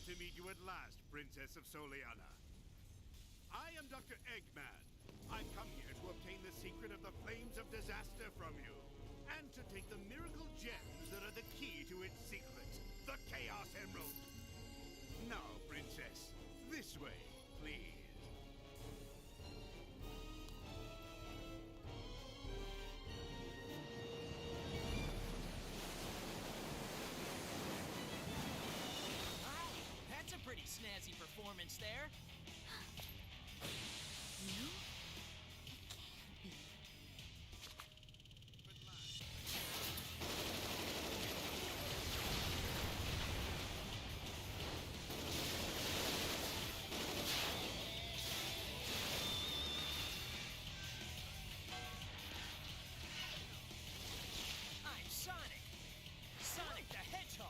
to meet you at last, Princess of Soliana. I am Dr. Eggman. I've come here to obtain the secret of the Flames of Disaster from you, and to take the miracle gems that are the key to its secret, the Chaos Emerald. Now, Princess, this way, please. That's a pretty snazzy performance there. You? I'm Sonic! Sonic the Hedgehog!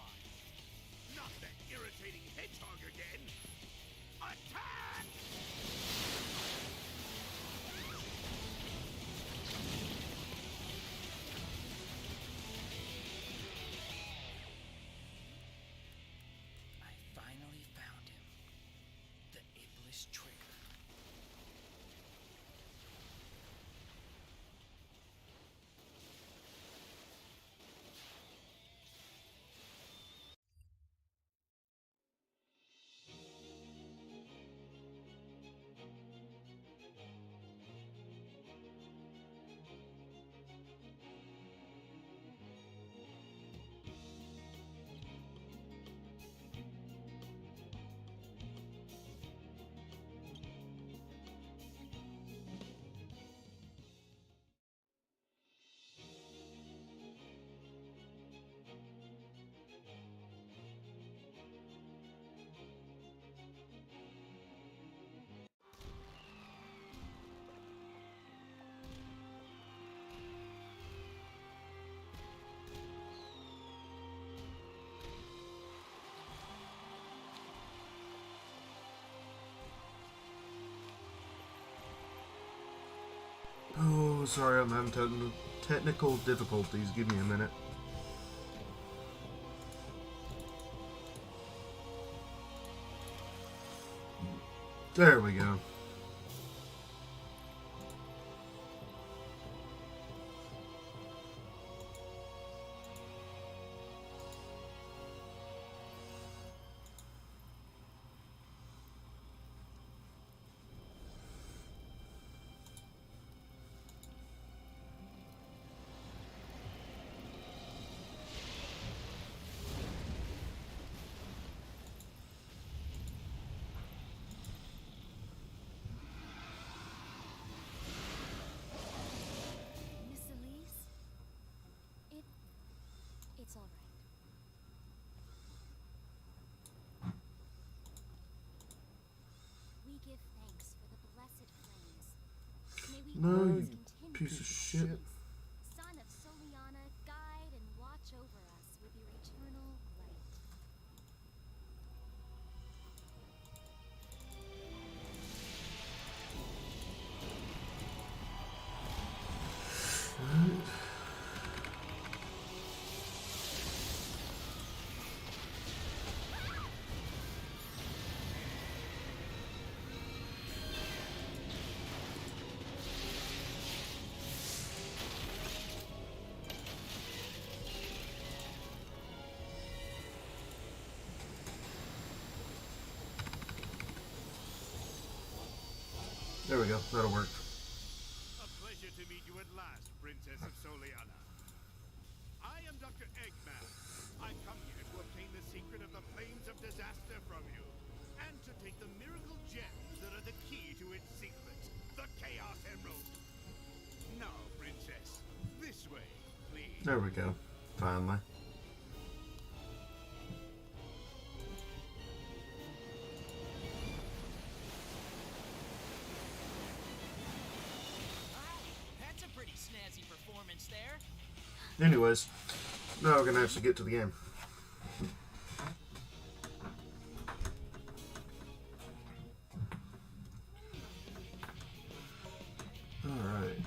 Not that irritating hedgehog again! Attack! I finally found him. The Iblis Trigger. Oh, sorry, I'm having technical difficulties. Give me a minute. There we go. Miss Elise? It's all right. We give thanks for the blessed flames. May we No, always you continue piece to of bless shit. you. Son of Soliana, guide and watch over us with your eternal light. There we go. That'll work. A pleasure to meet you at last, Princess of Soliana. I am Dr. Eggman. I've come here to obtain the secret of the Flames of Disaster from you, and to take the miracle gems that are the key to its secret, the Chaos Emerald. Now, Princess, this way, please. There we go. Finally. That's a pretty snazzy performance there. Anyways, now we're gonna actually get to the game. Alright.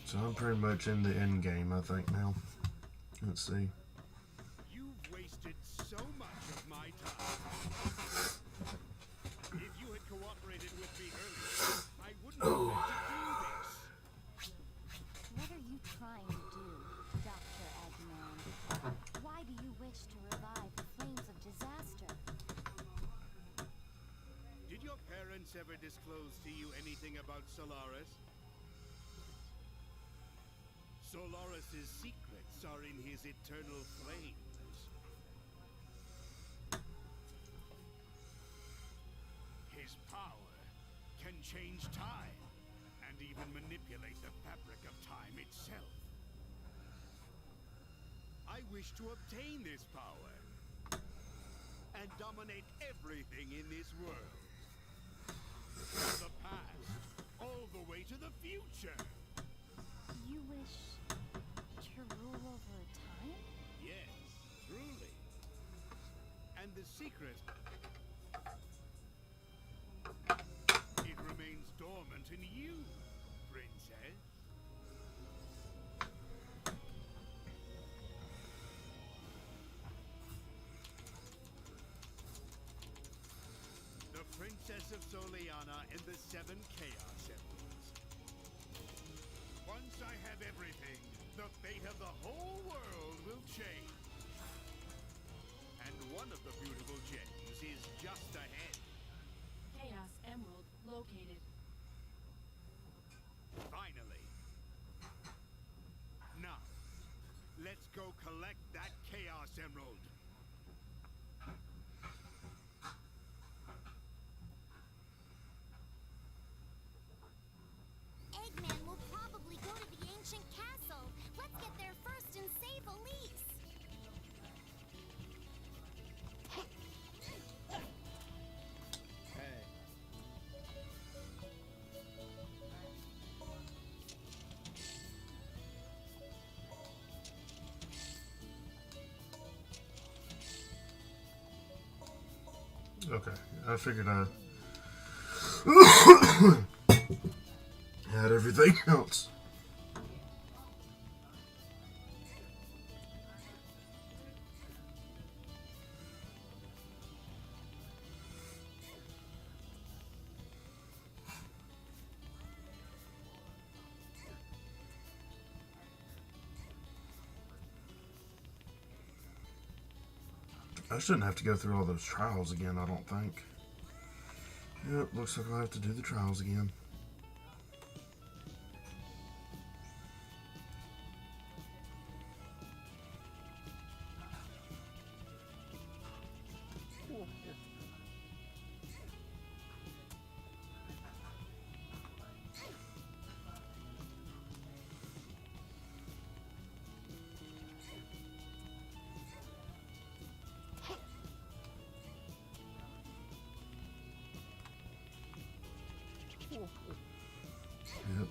So I'm pretty much in the end game, I think, now. Let's see. You've disclose to you anything about Solaris? Solaris's secrets are in his eternal flames. His power can change time and even manipulate the fabric of time itself. I wish to obtain this power and dominate everything in this world. From the past, all the way to the future. You wish to rule over time? Yes, truly. And the secret... it remains dormant in you, Princess. The Princess of Soliana and the 7 Chaos Emeralds. Once I have everything, the fate of the whole world will change. And one of the beautiful gems is just ahead. Chaos Emerald located. Finally. Now, let's go collect that Chaos Emerald. Eggman will probably go to the ancient castle. Let's get there first and save Elise. Hey. Okay, I figured I had everything else. I shouldn't have to go through all those trials again, I don't think. Yep, looks like I'll have to do the trials again. Yep.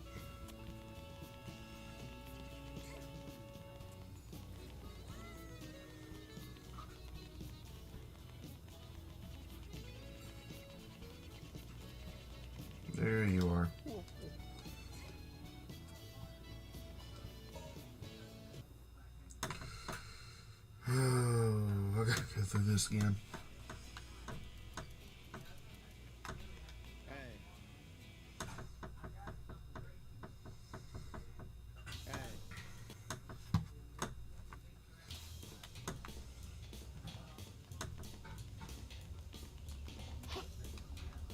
There you are. Oh, I gotta go through this again.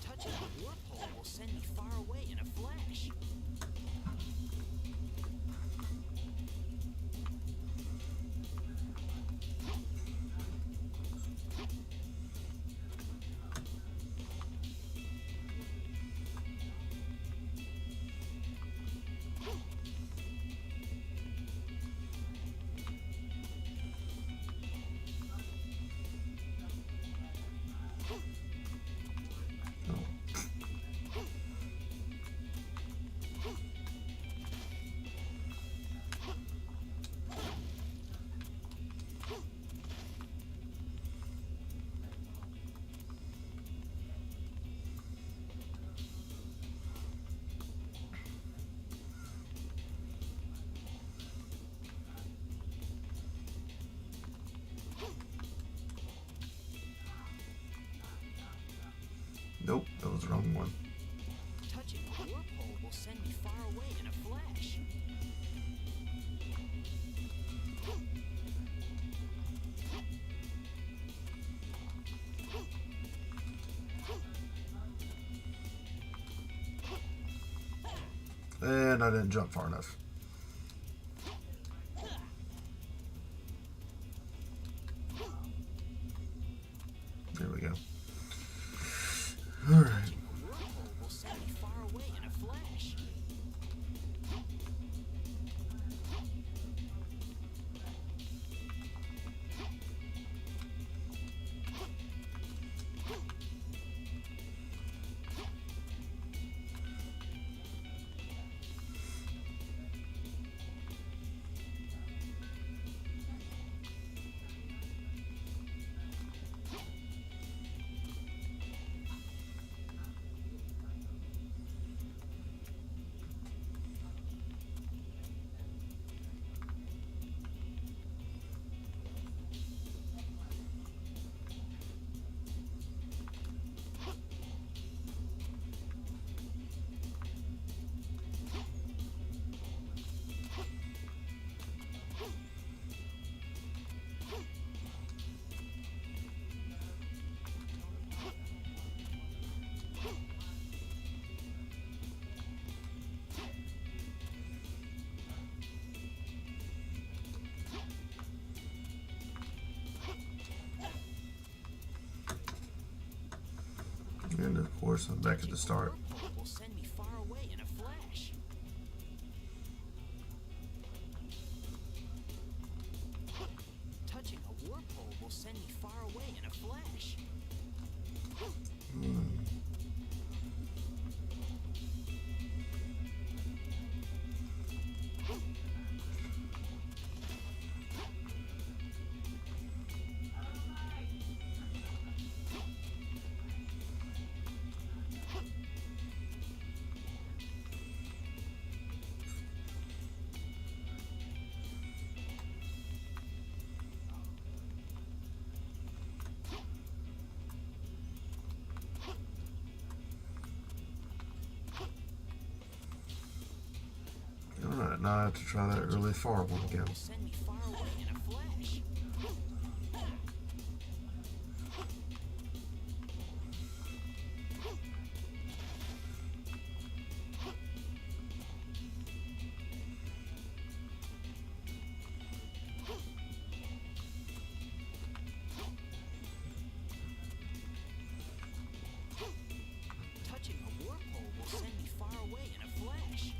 Touching the warp hole will send me far away in a flash. Nope, that was the wrong one. Touching the warp hole will send me far away in a flash. And I didn't jump far enough. There we go. Alright. A whirlpool will send me far away in a flash. And of course, I'm back at the start. A whirlpool will send me far away in a flash. Touching a whirlpool will send me far away in a flash. Alright, now I have to try that really far one again. Will send me far away in a flash. Touching a whirlpool will send me far away in a flash.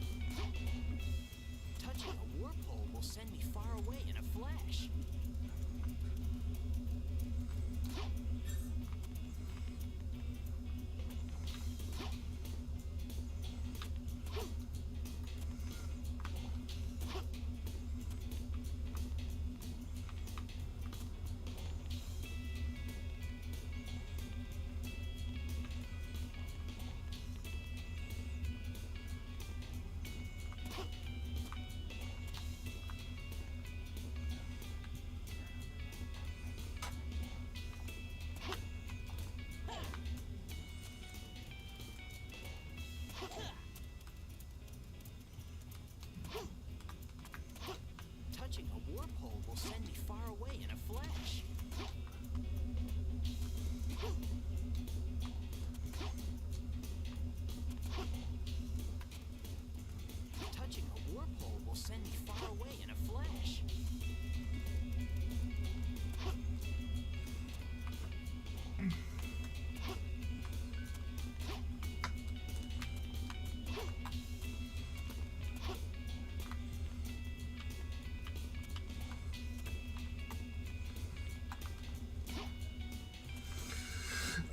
Touching a whirlpool will send me far away in a flash. Touching a whirlpool will send me far away in a flash. Touching a whirlpool will send me far away in a flash.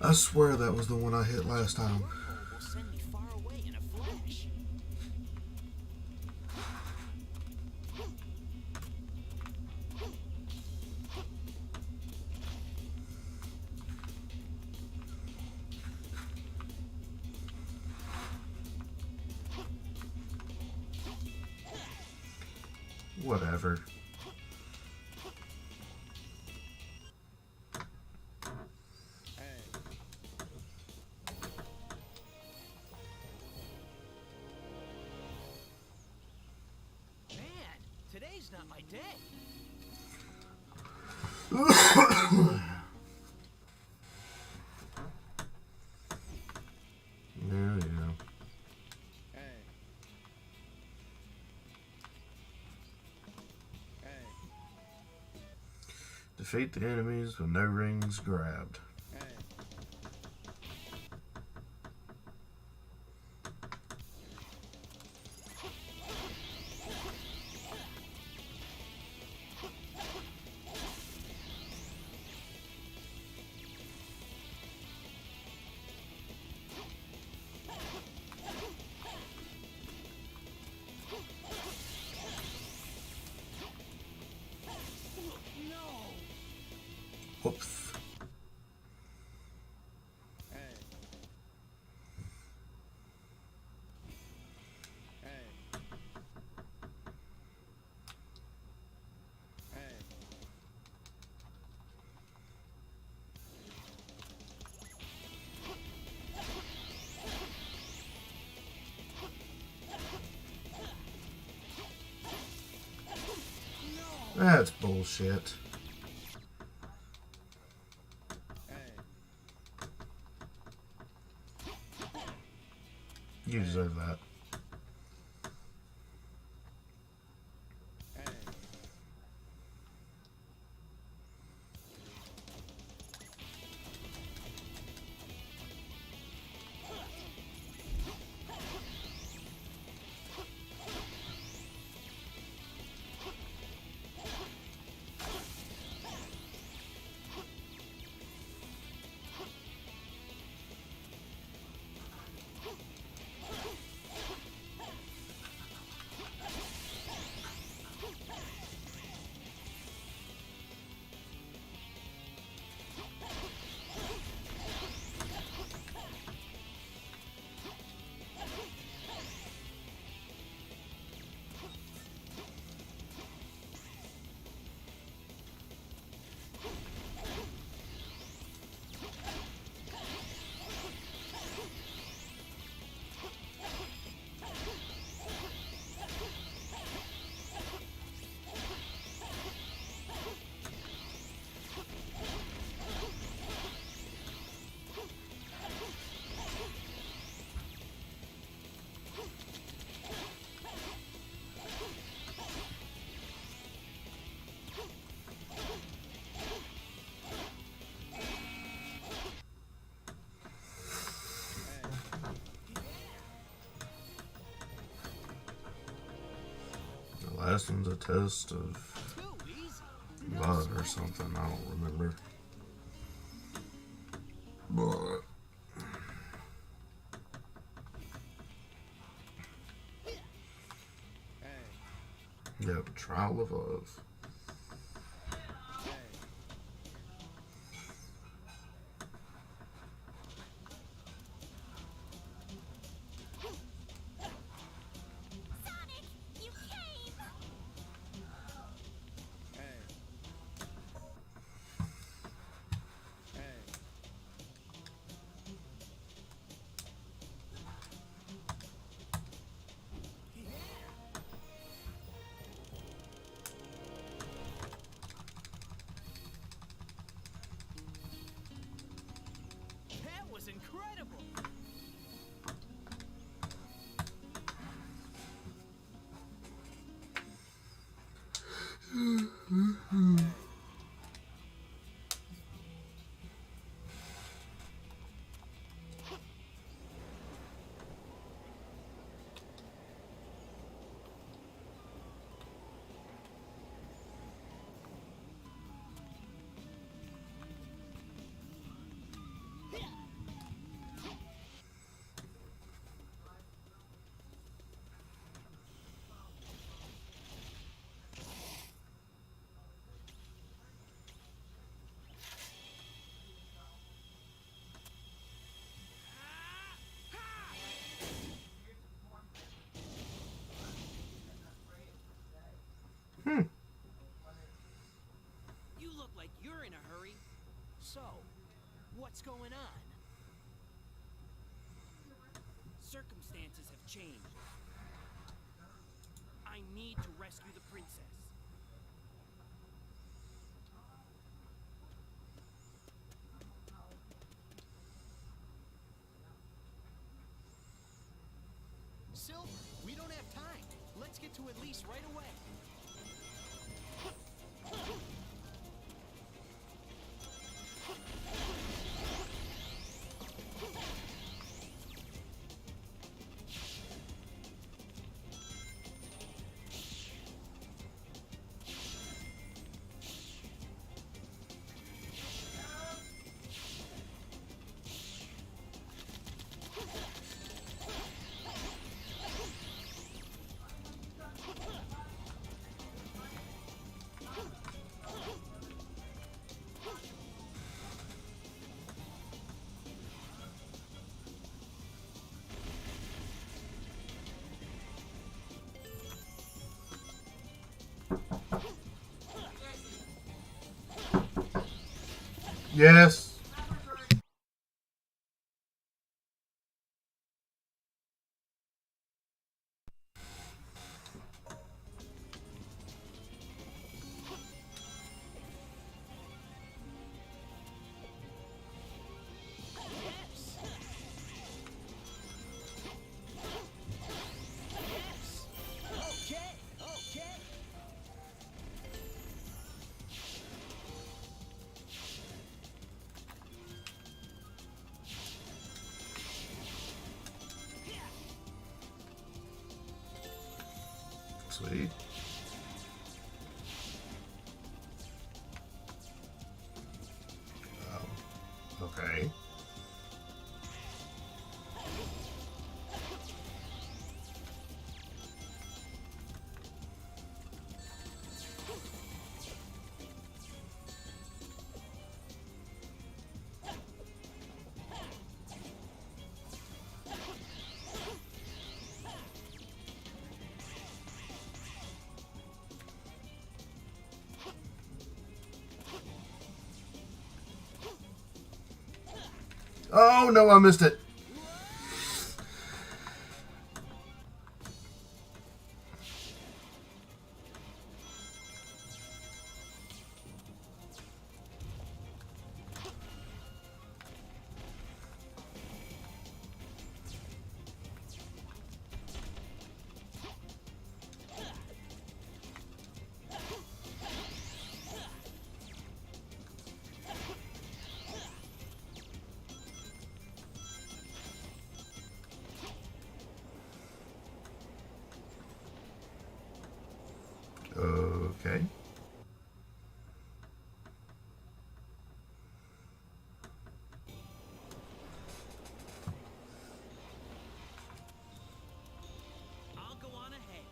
I swear that was the one I hit last time. Whirlpool will send me far away in a flash. Whatever. Man, today's not my day. Yeah, yeah. Defeat the enemies with no rings grabbed. Whoops. That's bullshit. You deserve that. The last one's a test of Too easy. blood or something. I don't remember. But yeah, Trial of Love. Sonic, you came! That was incredible. You look like you're in a hurry. So, what's going on? Circumstances have changed. I need to rescue the princess. Silver, we don't have time. Let's get to Elise right away. Yes. Okay, okay. Sweet. Okay. Oh no, I missed it. Okay. I'll go on ahead.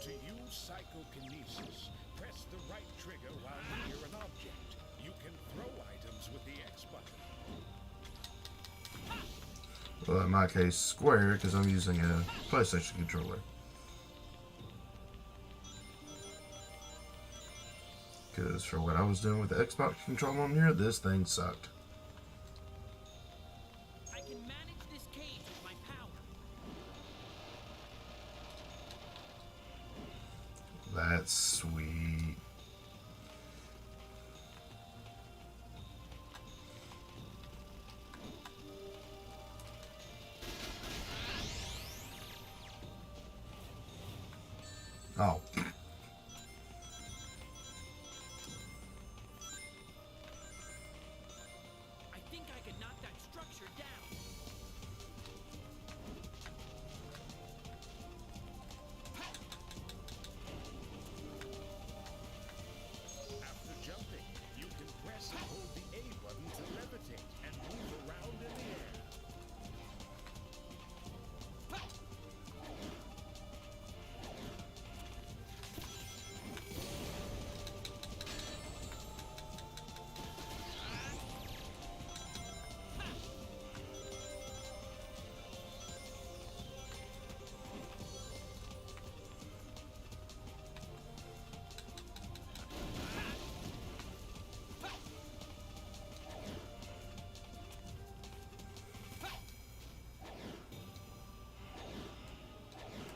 To use psychokinesis, press the right trigger while near an object. You can throw items with the X button. Well, in my case, square, because I'm using a PlayStation controller. Because for what I was doing with the Xbox controller on here, this thing sucked. I can manage this cage with my power. That's sweet. Oh. I think I can knock that structure down. After jumping, you can press and hold the A button to levitate and move around in the air.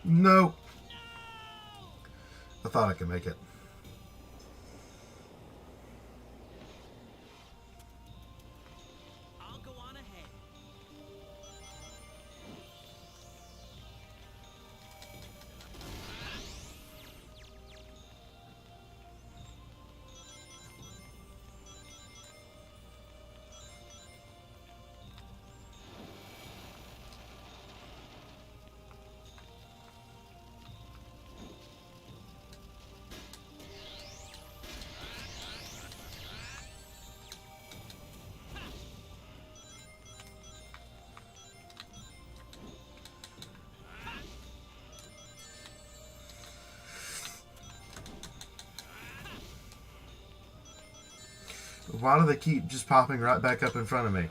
Nope. I thought I could make it. I'll go on ahead. Why do they keep just popping right back up in front of me?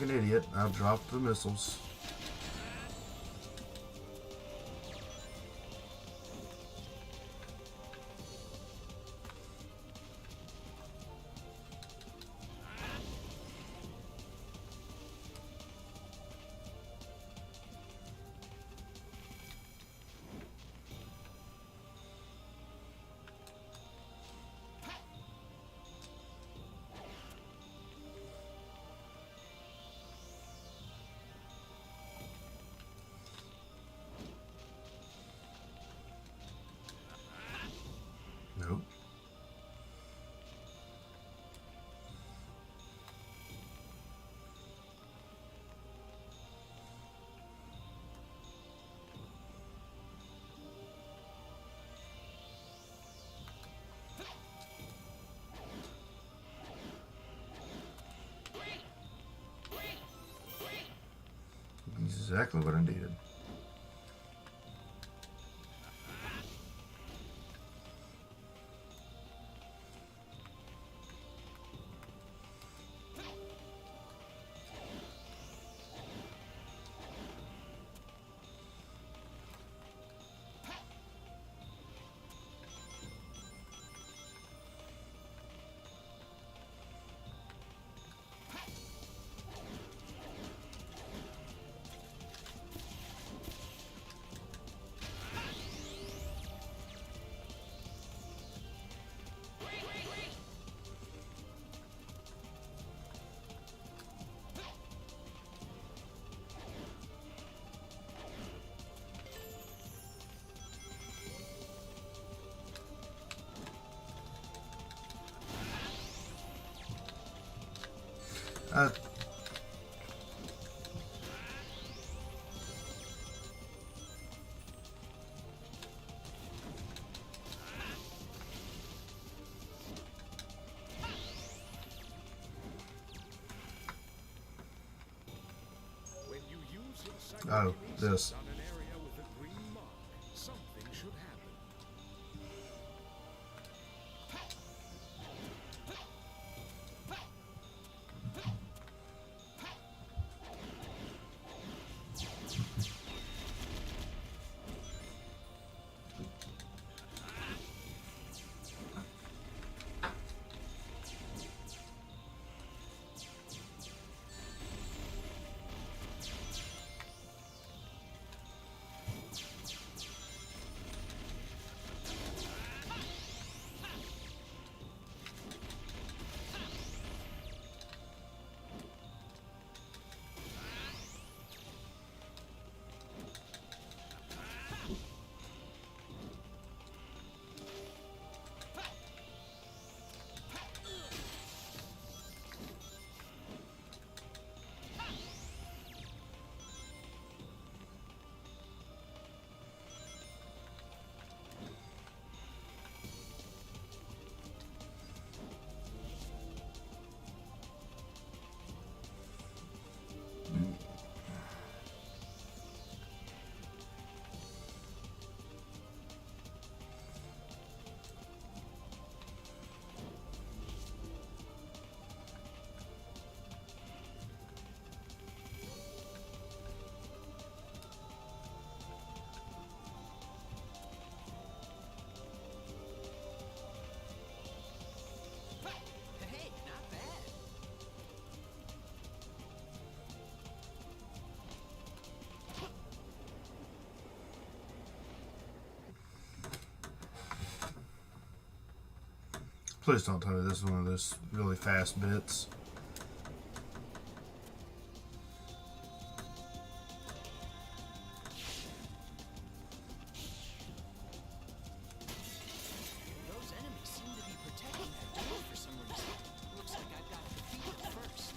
an idiot. I've dropped the missiles. Nope. Exactly what I needed. Uh, When you use your psychic Oh, releases this. on an area with a green mark, something should happen. Hey, not bad. please don't tell me this is one of those really fast bits. Those enemies seem to be protecting that door for some reason. Looks like I've got to defeat them first.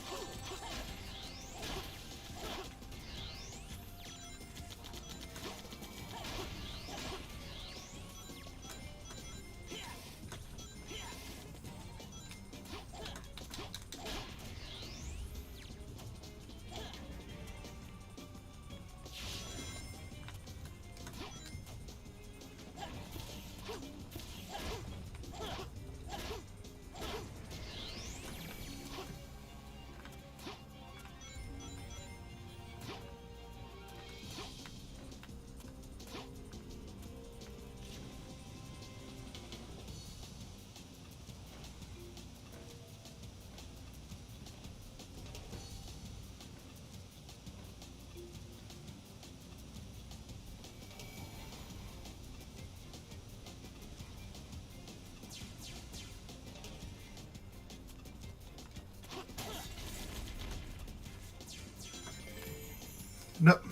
Nope.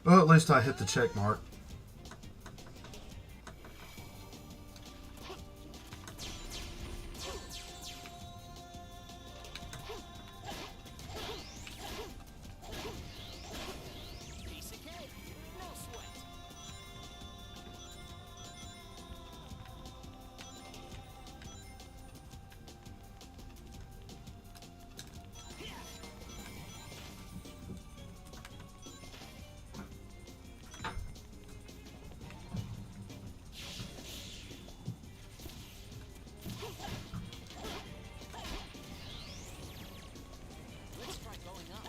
Well, at least I hit the check mark. Piece of cake. No sweat. Let's try going up.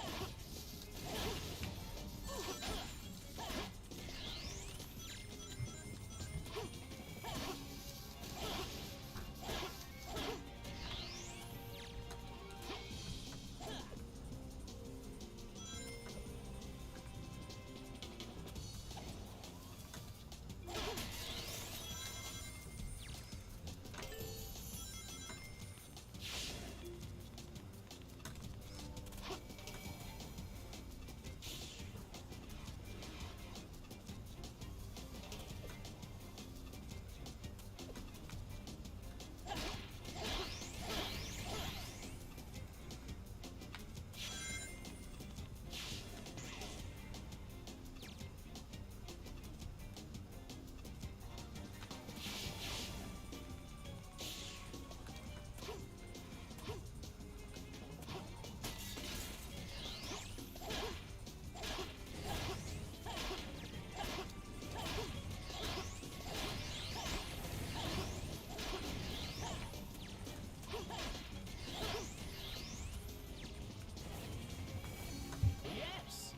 Yes.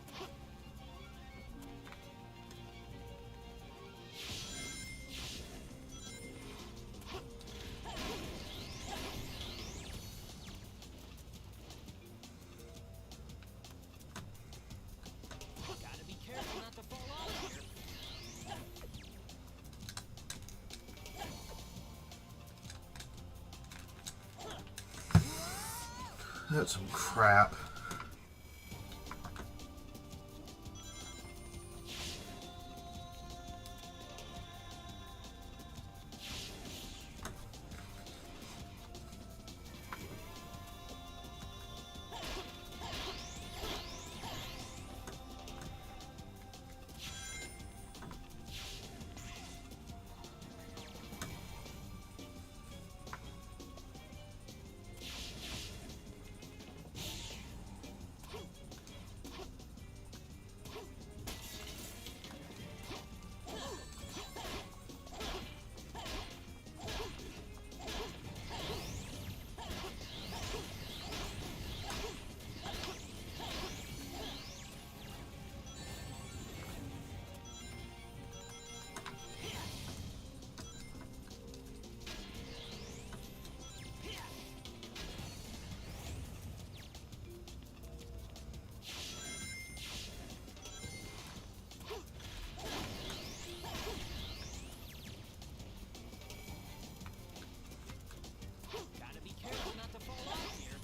Gotta be careful not to fall off here. That's some crap. Gotta be careful not to fall off here.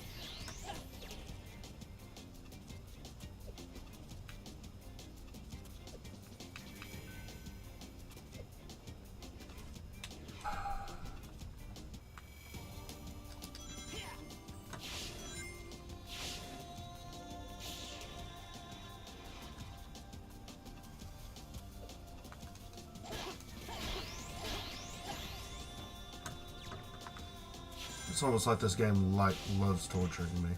It's almost like this game loves torturing me.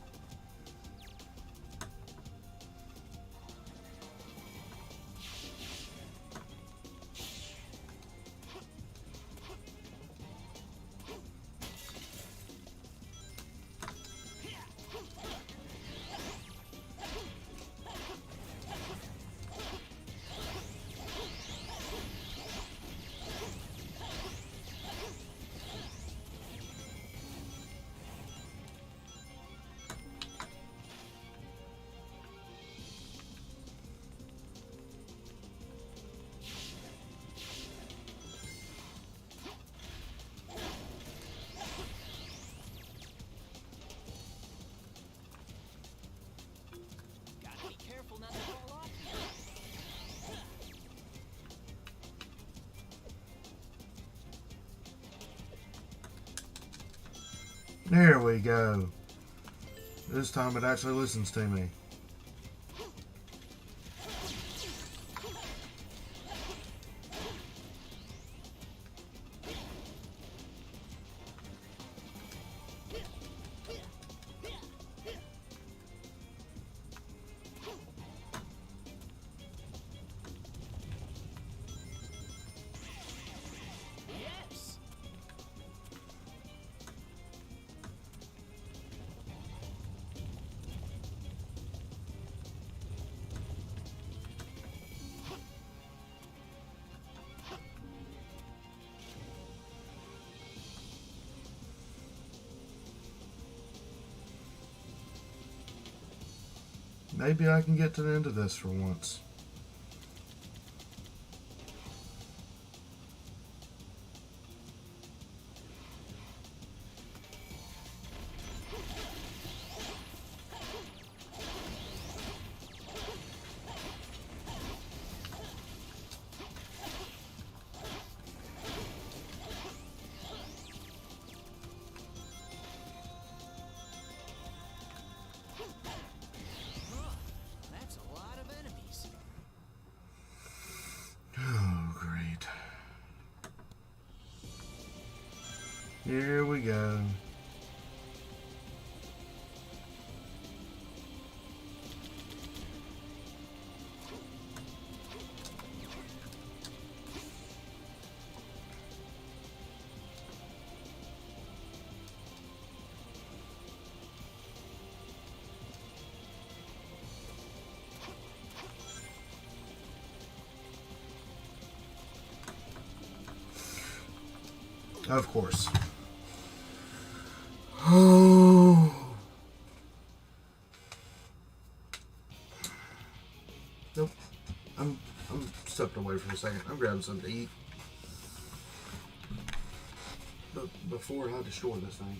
There we go. This time it actually listens to me. Yes. Maybe I can get to the end of this for once. That's a lot of enemies. Oh, great. Here we go. Of course. Oh. Nope. I'm stepping away for a second. I'm grabbing something to eat. But before I destroy this thing.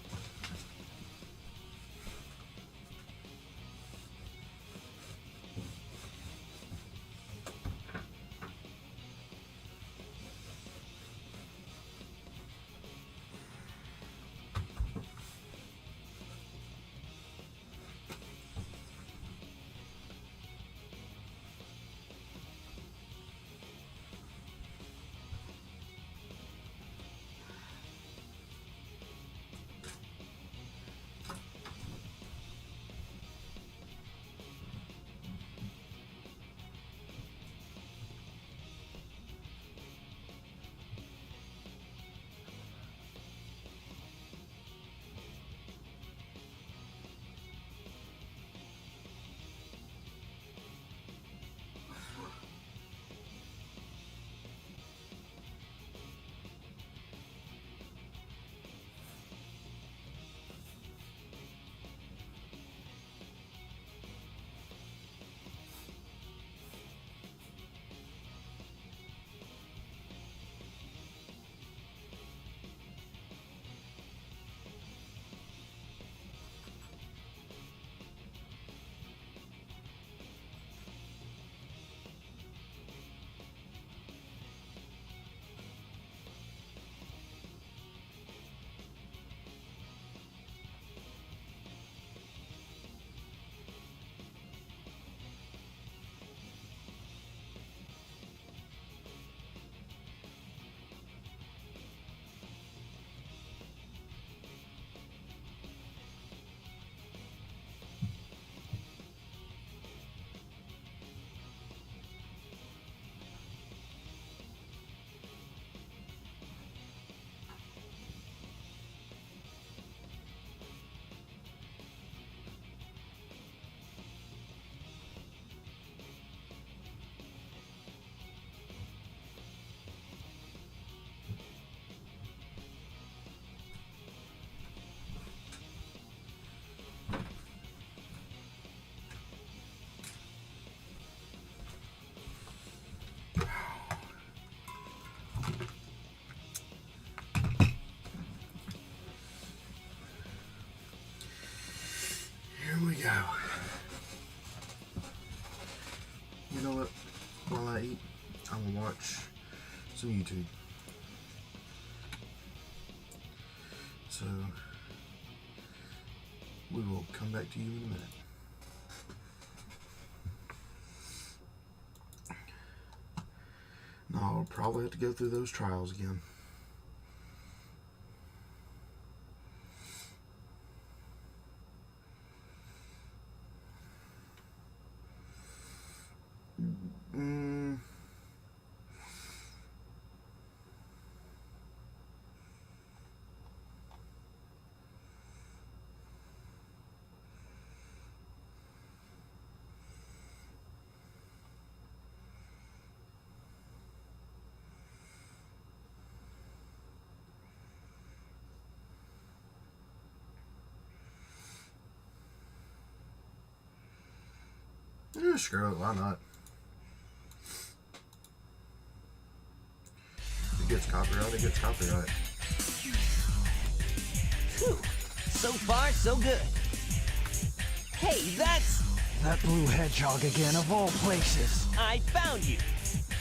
Here we go. You know what? While I eat, I'm gonna watch some YouTube. So We will come back to you in a minute. No, I'll probably have to go through those trials again. Yeah, screw it, why not? If it gets copyright, it gets copyright. Phew. So far, so good. Hey, that's... That blue hedgehog again, of all places. I found you.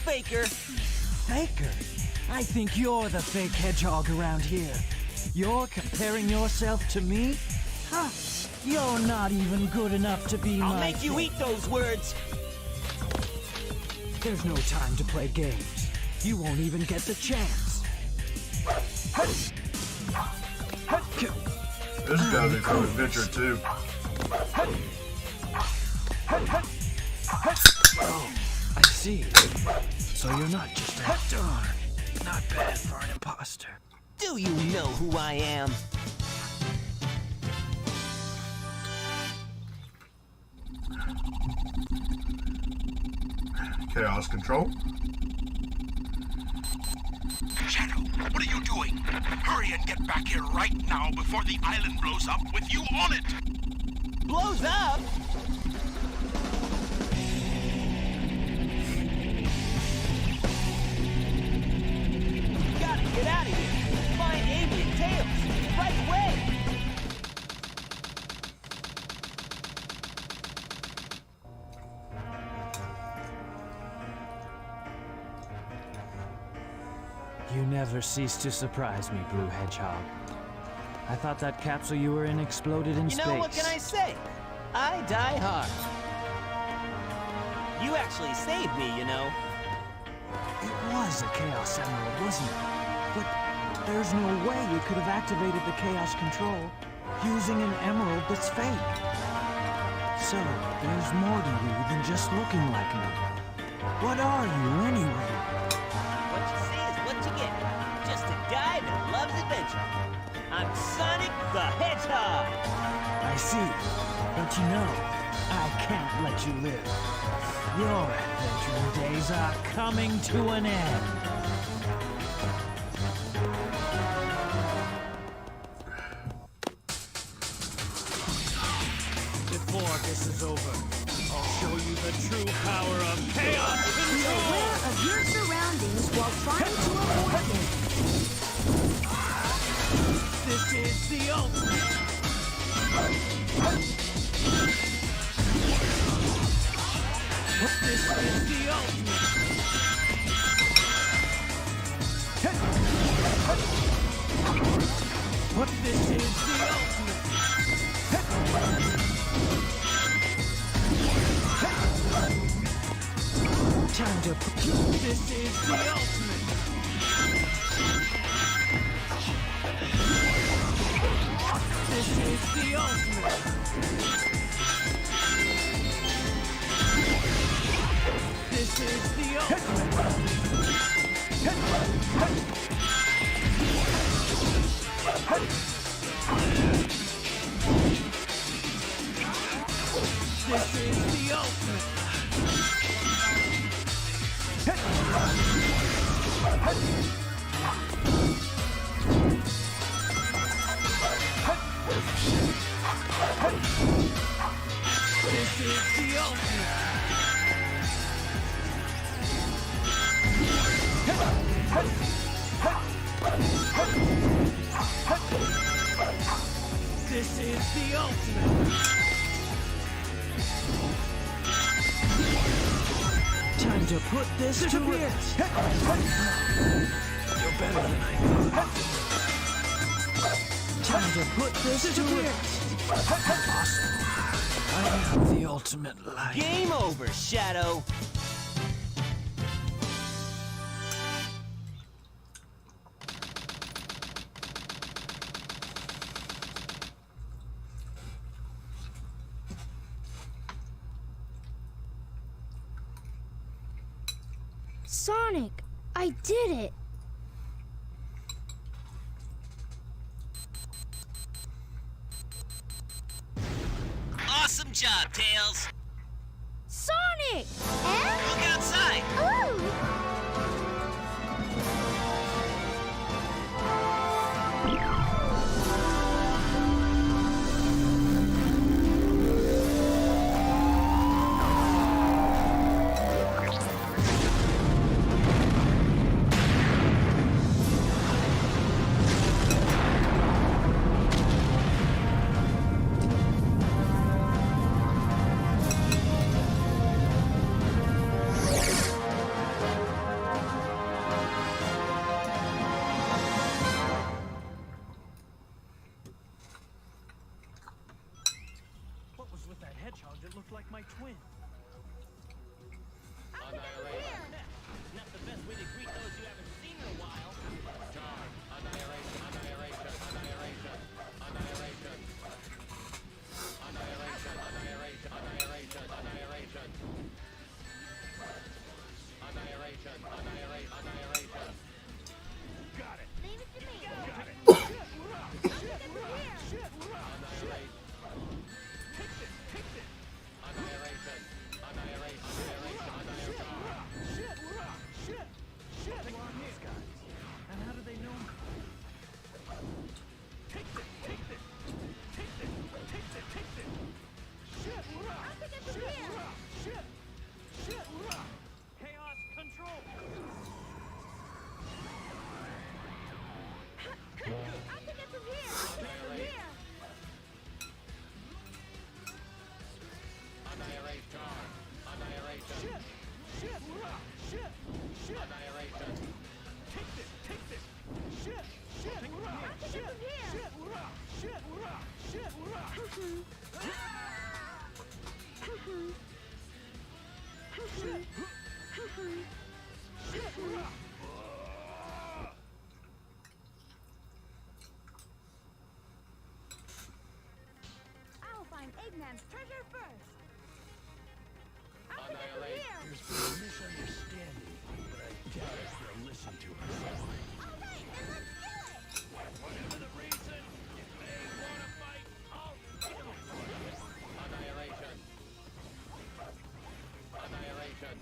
Faker. Faker? I think you're the fake hedgehog around here. You're comparing yourself to me? Huh? You're not even good enough to be I'll my make you fake. eat those words. There's no time to play games. You won't even get the chance. This has got to be from Adventure 2. Oh, I see. So you're not just a darn. Not bad for an imposter. Do you know who I am? Chaos Control. Shadow, what are you doing? Hurry and get back here right now before the island blows up with you on it! Blows up? Gotta get out of here. Find Amy and Tails. Right away. You never cease to surprise me, Blue Hedgehog. I thought that capsule you were in exploded in You space. know, what can I say? I die hard. You actually saved me, you know. It was a Chaos Emerald, wasn't it? But there's no way you could have activated the Chaos Control using an emerald that's fake. So, there's more to you than just looking like me. What are you, anyway? What you see is what you get. Just a guy that loves adventure. I'm Sonic the Hedgehog. I see. But you know, I can't let you live. Your adventuring days are coming to an end. Before this is over, I'll show you the true power of chaos Be control! aware of your surroundings while trying to avoid them. This is the ultimate! This is the ultimate! What this is the ultimate! Time to put this is the ultimate! This is the ultimate! This is the ultimate! This is the ultimate! This is the ultimate! This is the ultimate! Time to put this to rest! You're better than I thought. Time to put this to rest! Impossible. I have the ultimate light. Game over, Shadow. Sonic, I did it. Awesome job, Tails. Sonic! And? Look outside. Ooh! What was with that hedgehog that looked like my twin? Not the best way to greet those you haven't seen in a while. Annihilation, annihilation, annihilation, annihilation. Annihilation, annihilation, annihilation, annihilation. Annihilation, annihilate, annihilation. Got it. Leave it to me. Got it. Annihilate. Annihilation, annihilate, annihilation, annihilation. Who are these guys? And how do they know me? I'll pick it from here. Chaos control! I'll pick it from here. I'll pick it from here. Annihilation, annihilation. Annihilation. I'll pick it from here. I'll find Eggman's treasure first. I'll pick it from Annihilate. here. There's been a misunderstanding, but I doubt if they'll listen to us. All right, then let's do it. Whatever the reason, if they want to fight, I'll kill them. Annihilation. Annihilation.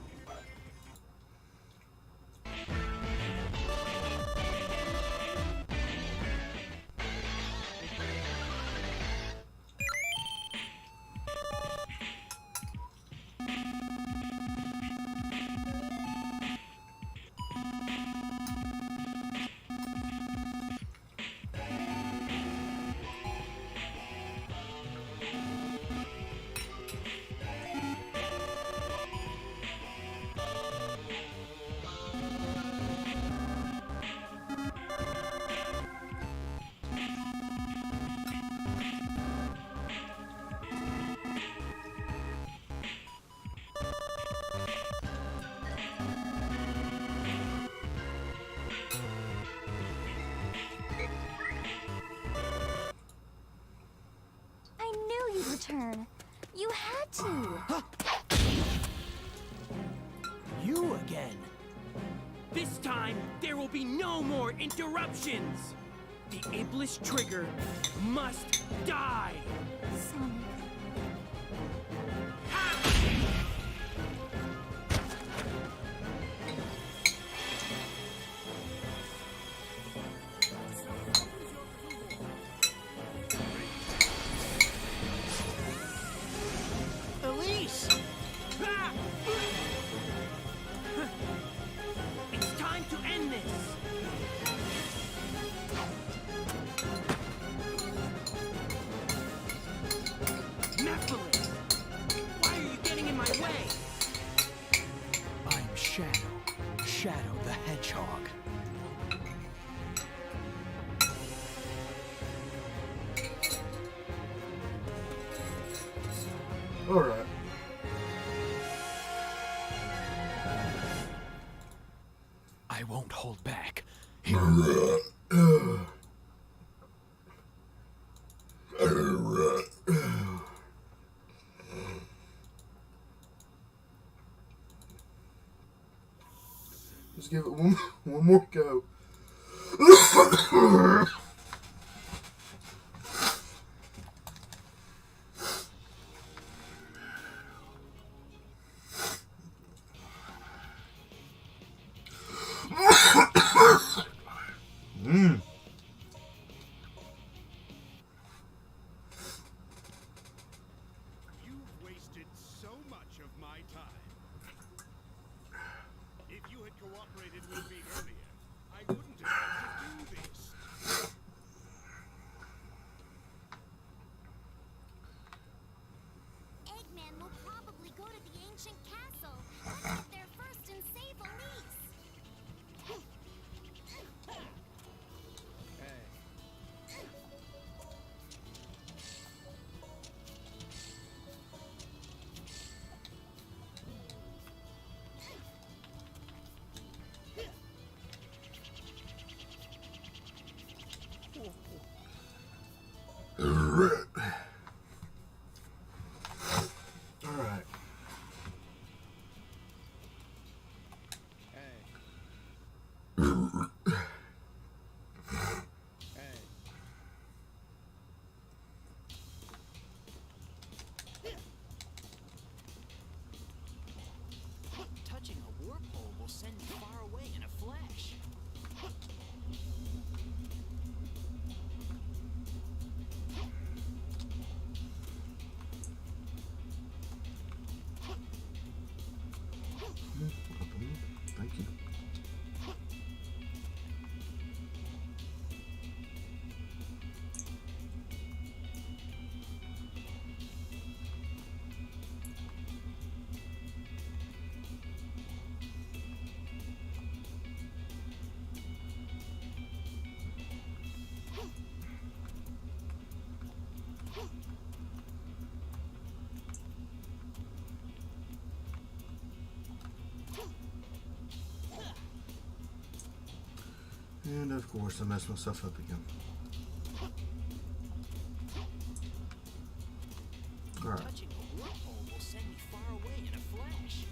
I knew you'd return. You had to. You again. This time, there will be no more interruptions. The Iblis Trigger must die. Sonic. Elise! Ah! It's time to end this. Nephilim! Why are you getting in my way? I'm Shadow. Shadow the Hedgehog. won't hold back. Let's give it one more go. You've wasted so much of my time. If you had cooperated with me earlier, I wouldn't have had to do this. Eggman will probably go to the ancient castle. Let's get there first and save Elise. Alright. Touching a warpole will send you far away in a flash. Thank you. And of course, I messed myself up again. Alright. Touching a warpole will send you far away in a flash.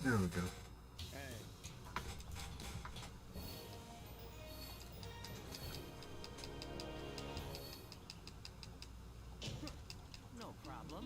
There we go. No problem.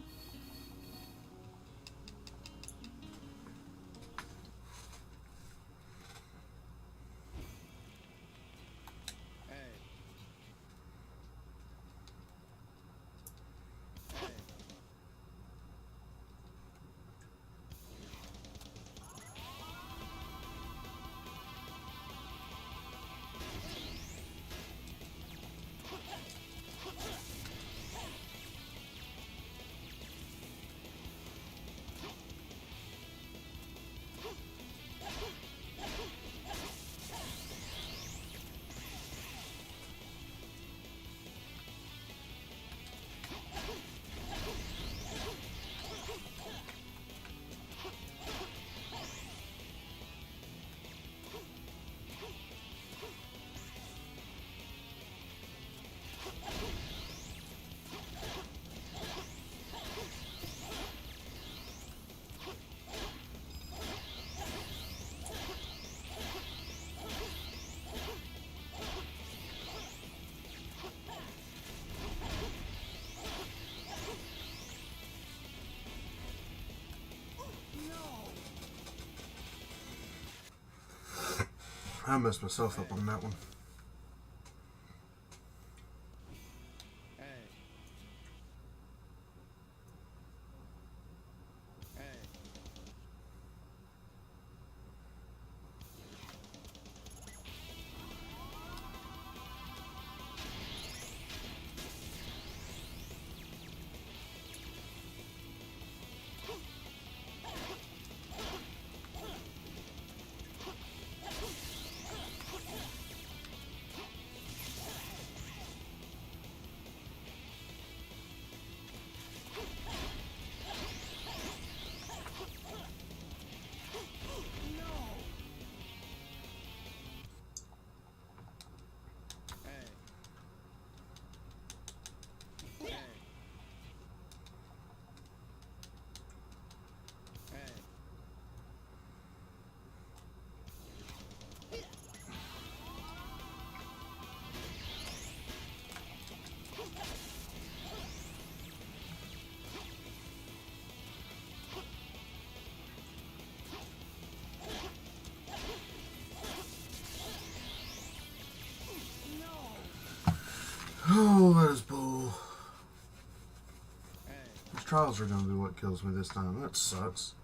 I messed myself up on that one. trials are gonna be what kills me this time. That sucks.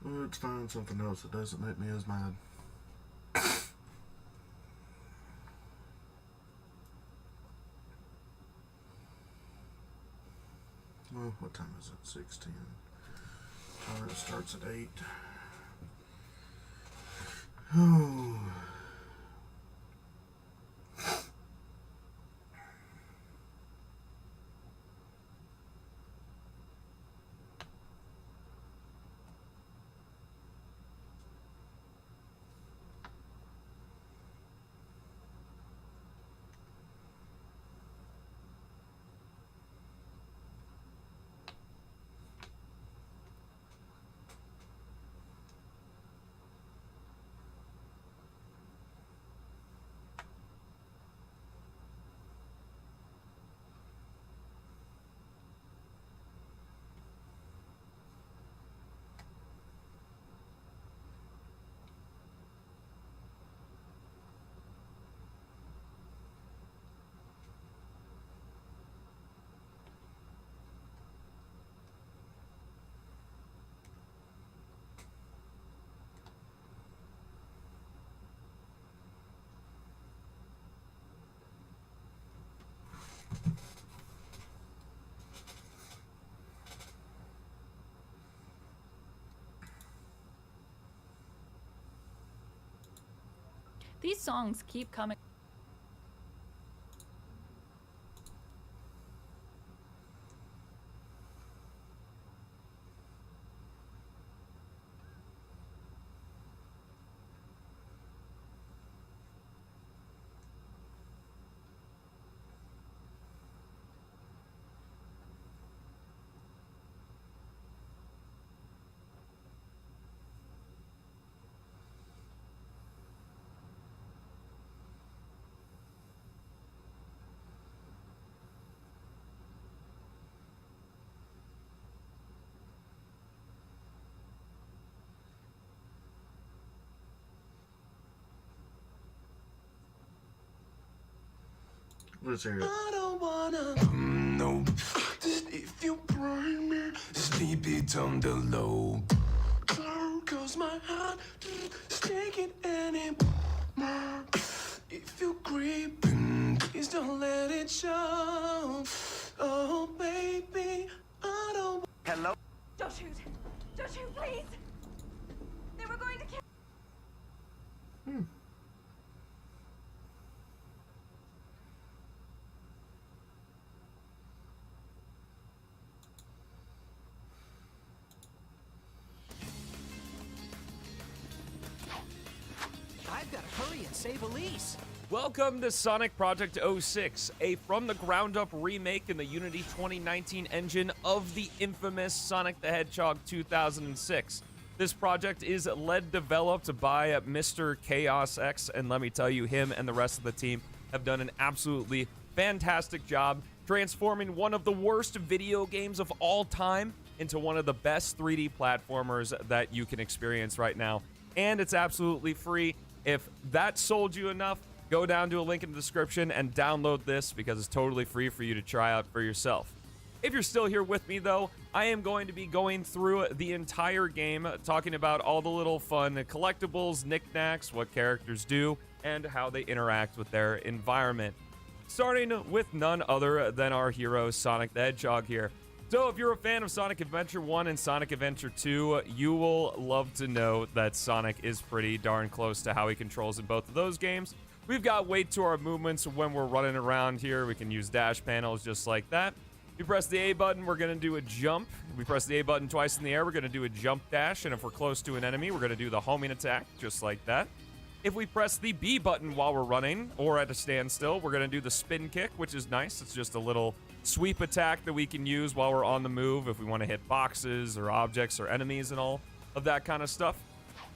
Let's find something else that doesn't make me as mad. Well, what time is it? 6:10. Tournament starts at 8. Oh. These songs keep coming. Let's hear it. I don't wanna no. Just if you burn me, just leave it on the low. Cause my heart is taking anymore. If you creeping, please don't let it show. Oh baby, I don't. Hello? Don't shoot! Don't shoot, please! They were going to kill. I've got to hurry and save Elise. Welcome to Sonic Project 06, a from-the-ground-up remake in the Unity 2019 engine of the infamous Sonic the Hedgehog 2006. This project is developed by Mr. Chaos X, and let me tell you, him and the rest of the team have done an absolutely fantastic job transforming one of the worst video games of all time into one of the best 3D platformers that you can experience right now. And it's absolutely free. If that sold you enough, go down to a link in the description and download this because it's totally free for you to try out for yourself. If you're still here with me, though, I am going to be going through the entire game, talking about all the little fun collectibles, knickknacks, what characters do, and how they interact with their environment. Starting with none other than our hero, Sonic the Hedgehog here. So if you're a fan of Sonic Adventure 1 and Sonic Adventure 2, you will love to know that Sonic is pretty darn close to how he controls in both of those games. We've got weight to our movements when we're running around here. We can use dash panels just like that. If we press the A button, we're going to do a jump. If we press the A button twice in the air, we're going to do a jump dash. And if we're close to an enemy, we're going to do the homing attack just like that. If we press the B button while we're running or at a standstill, we're going to do the spin kick, which is nice. It's just a little sweep attack that we can use while we're on the move if we want to hit boxes or objects or enemies and all of that kind of stuff.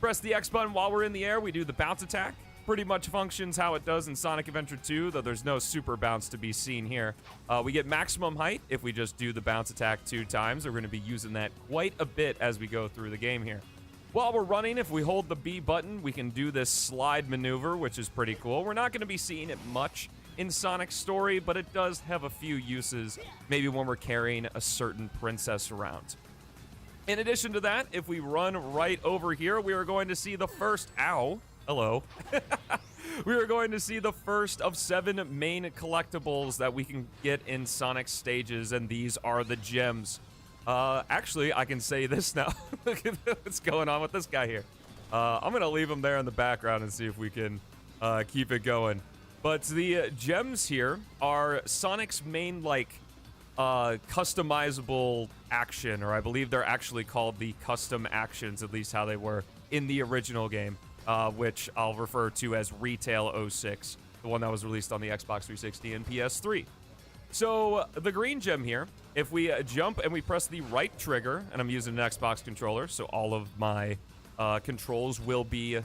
Press the X button while we're in the air, we do the bounce attack. Pretty much functions how it does in Sonic Adventure 2, though there's no super bounce to be seen here. We get maximum height if we just do the bounce attack 2 times. We're going to be using that quite a bit as we go through the game here. While we're running, if we hold the B button, we can do this slide maneuver, which is pretty cool. We're not going to be seeing it much in Sonic's story, but it does have a few uses, maybe when we're carrying a certain princess around. In addition to that, if we run right over here, we are going to see the first, ow, hello. We are going to see the first of 7 main collectibles that we can get in Sonic stages, and these are the gems. Actually, I can say this now. Look at what's going on with this guy here. I'm going to leave him there in the background and see if we can keep it going. But the gems here are Sonic's main, like, customizable action, or I believe they're actually called the custom actions, at least how they were in the original game, which I'll refer to as Retail 06, the one that was released on the Xbox 360 and PS3. So the green gem here, if we jump and we press the right trigger, and I'm using an Xbox controller, so all of my controls will be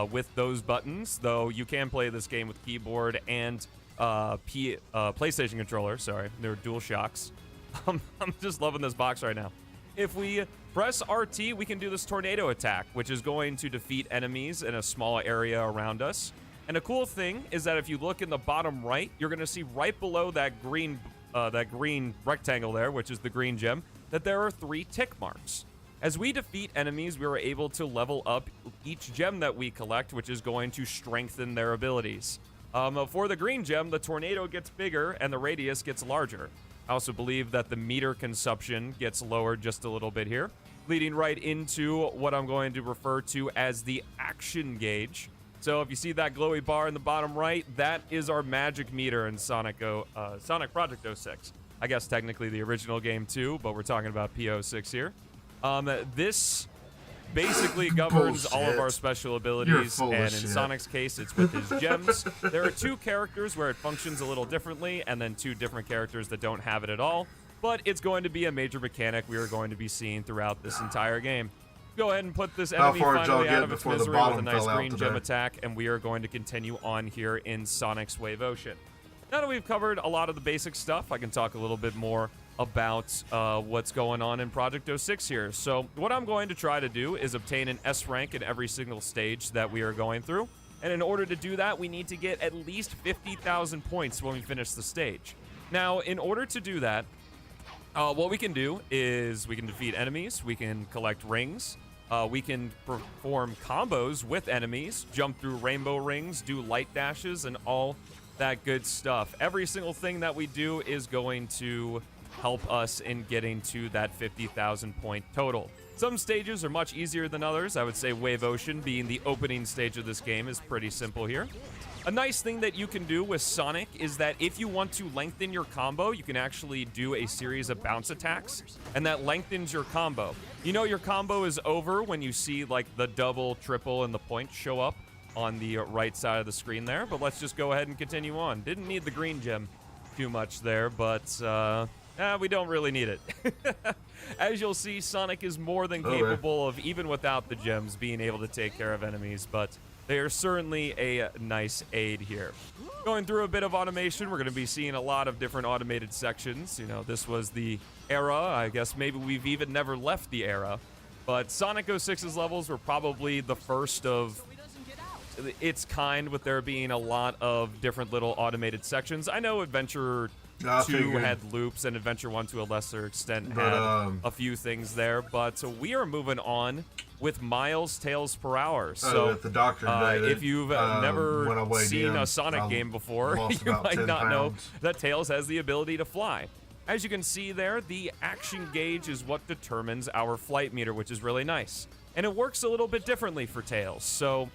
with those buttons, though you can play this game with keyboard and PlayStation controller. Sorry, they're dual shocks. I'm just loving this box right now. If we press RT, we can do this tornado attack, which is going to defeat enemies in a small area around us. And a cool thing is that if you look in the bottom right, you're going to see right below that green rectangle there, which is the green gem, that there are 3 tick marks. As we defeat enemies, we are able to level up each gem that we collect, which is going to strengthen their abilities. For the green gem, the tornado gets bigger and the radius gets larger. I also believe that the meter consumption gets lowered just a little bit here, leading right into what I'm going to refer to as the action gauge. So if you see that glowy bar in the bottom right, that is our magic meter in Sonic Project 06. I guess technically the original game too, but we're talking about P06 here. This basically governs all of our special abilities, and in Sonic's case, it's with his gems. There are 2 characters where it functions a little differently, and then 2 different characters that don't have it at all, but it's going to be a major mechanic we are going to be seeing throughout this entire game. Go ahead and put this enemy finally out of its misery with a nice green gem attack, and we are going to continue on here in Sonic's Wave Ocean. Now that we've covered a lot of the basic stuff, I can talk a little bit more about what's going on in Project 06 here. So what I'm going to try to do is obtain an S rank in every single stage that we are going through. And in order to do that, we need to get at least 50,000 points when we finish the stage. Now, in order to do that, what we can do is we can defeat enemies, we can collect rings, we can perform combos with enemies, jump through rainbow rings, do light dashes, and all that good stuff. Every single thing that we do is going to help us in getting to that 50,000 point total. Some stages are much easier than others. I would say Wave Ocean, being the opening stage of this game, is pretty simple here. A nice thing that you can do with Sonic is that if you want to lengthen your combo, you can actually do a series of bounce attacks, and that lengthens your combo. You know your combo is over when you see like the double, triple, and the points show up on the right side of the screen there, but let's just go ahead and continue on. Didn't need the green gem too much there, but we don't really need it. As you'll see, Sonic is more than capable of, even without the gems, being able to take care of enemies, but they are certainly a nice aid here. Going through a bit of automation, we're going to be seeing a lot of different automated sections. You know, this was the era. I guess maybe we've even never left the era. But Sonic 06's levels were probably the first of its kind, with there being a lot of different little automated sections. I know Adventure 2 had loops, and Adventure 1 to a lesser extent had a few things there, but we are moving on with miles Tails per hour. So the doctor if you've never seen a Sonic game before, you might not know that Tails has the ability to fly. As you can see there, the action gauge is what determines our flight meter, which is really nice. And it works a little bit differently for Tails. So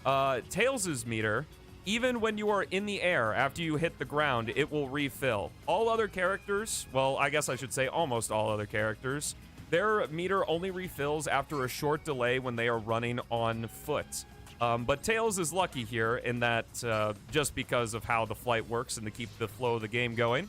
Tails' meter, even when you are in the air, after you hit the ground, it will refill. All other characters, well, I guess I should say almost all other characters, their meter only refills after a short delay when they are running on foot. But Tails is lucky here in that just because of how the flight works and to keep the flow of the game going,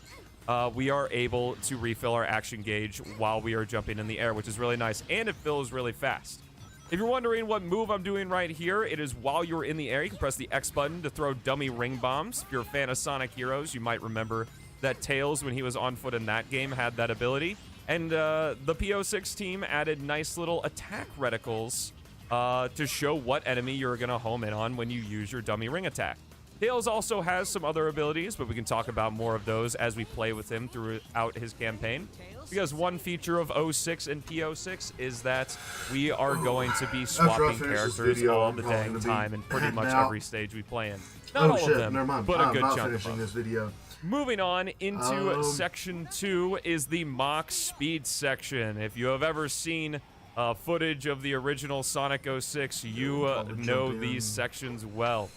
we are able to refill our action gauge while we are jumping in the air, which is really nice, and it fills really fast. If you're wondering what move I'm doing right here, it is while you're in the air. You can press the X button to throw dummy ring bombs. If you're a fan of Sonic Heroes, you might remember that Tails, when he was on foot in that game, had that ability. And the P06 team added nice little attack reticles to show what enemy you're going to home in on when you use your dummy ring attack. Tails also has some other abilities, but we can talk about more of those as we play with him throughout his campaign. Because one feature of 06 and P06 is that we are going to be swapping characters all the dang time in pretty much every stage we play in. Not all of them, but a good chunk of them. This video. Moving on into section 2 is the mock speed section. If you have ever seen footage of the original Sonic 06, you know these sections well.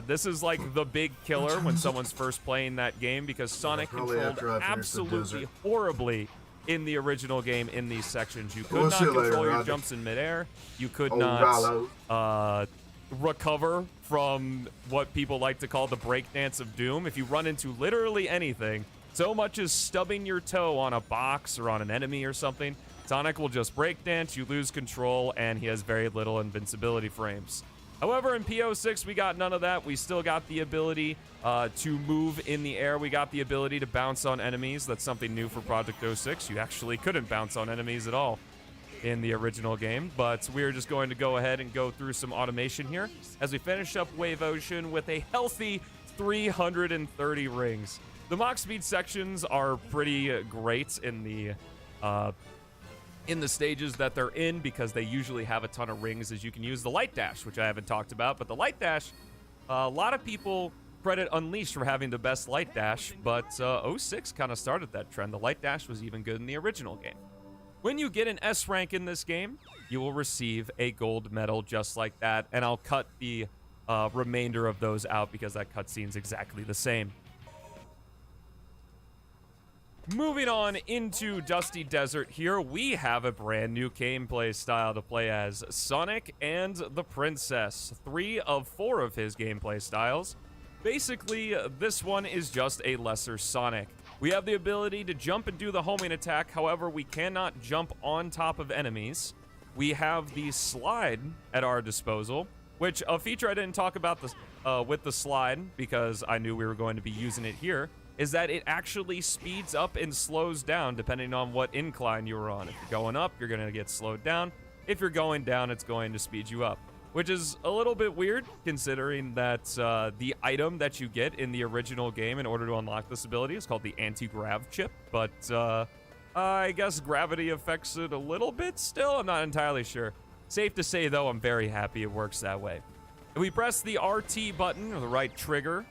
This is like the big killer when someone's first playing that game because Sonic controlled absolutely horribly in the original game in these sections. You could not control your jumps in midair. You could not recover from what people like to call the breakdance of doom. If you run into literally anything, so much as stubbing your toe on a box or on an enemy or something, Sonic will just breakdance, you lose control, and he has very little invincibility frames. However, in P06, we got none of that. We still got the ability to move in the air. We got the ability to bounce on enemies. That's something new for Project 06. You actually couldn't bounce on enemies at all in the original game, but we're just going to go ahead and go through some automation here as we finish up Wave Ocean with a healthy 330 rings. The mock speed sections are pretty great in the stages that they're in because they usually have a ton of rings as you can use the Light Dash, which I haven't talked about, but the Light Dash, a lot of people credit Unleashed for having the best Light Dash, but 06 kind of started that trend. The Light Dash was even good in the original game. When you get an S rank in this game, you will receive a gold medal just like that, and I'll cut the remainder of those out because that cutscene's exactly the same. Moving on into Dusty Desert here, we have a brand new gameplay style to play as Sonic and the Princess. 3 of 4 of his gameplay styles. Basically, this one is just a lesser Sonic. We have the ability to jump and do the homing attack, however, we cannot jump on top of enemies. We have the slide at our disposal, which a feature I didn't talk about with the slide because I knew we were going to be using it here, is that it actually speeds up and slows down depending on what incline you're on. If you're going up, you're going to get slowed down. If you're going down, it's going to speed you up, which is a little bit weird considering that the item that you get in the original game in order to unlock this ability is called the anti-grav chip, but I guess gravity affects it a little bit still. I'm not entirely sure. Safe to say, though, I'm very happy it works that way. If we press the RT button, or the right trigger,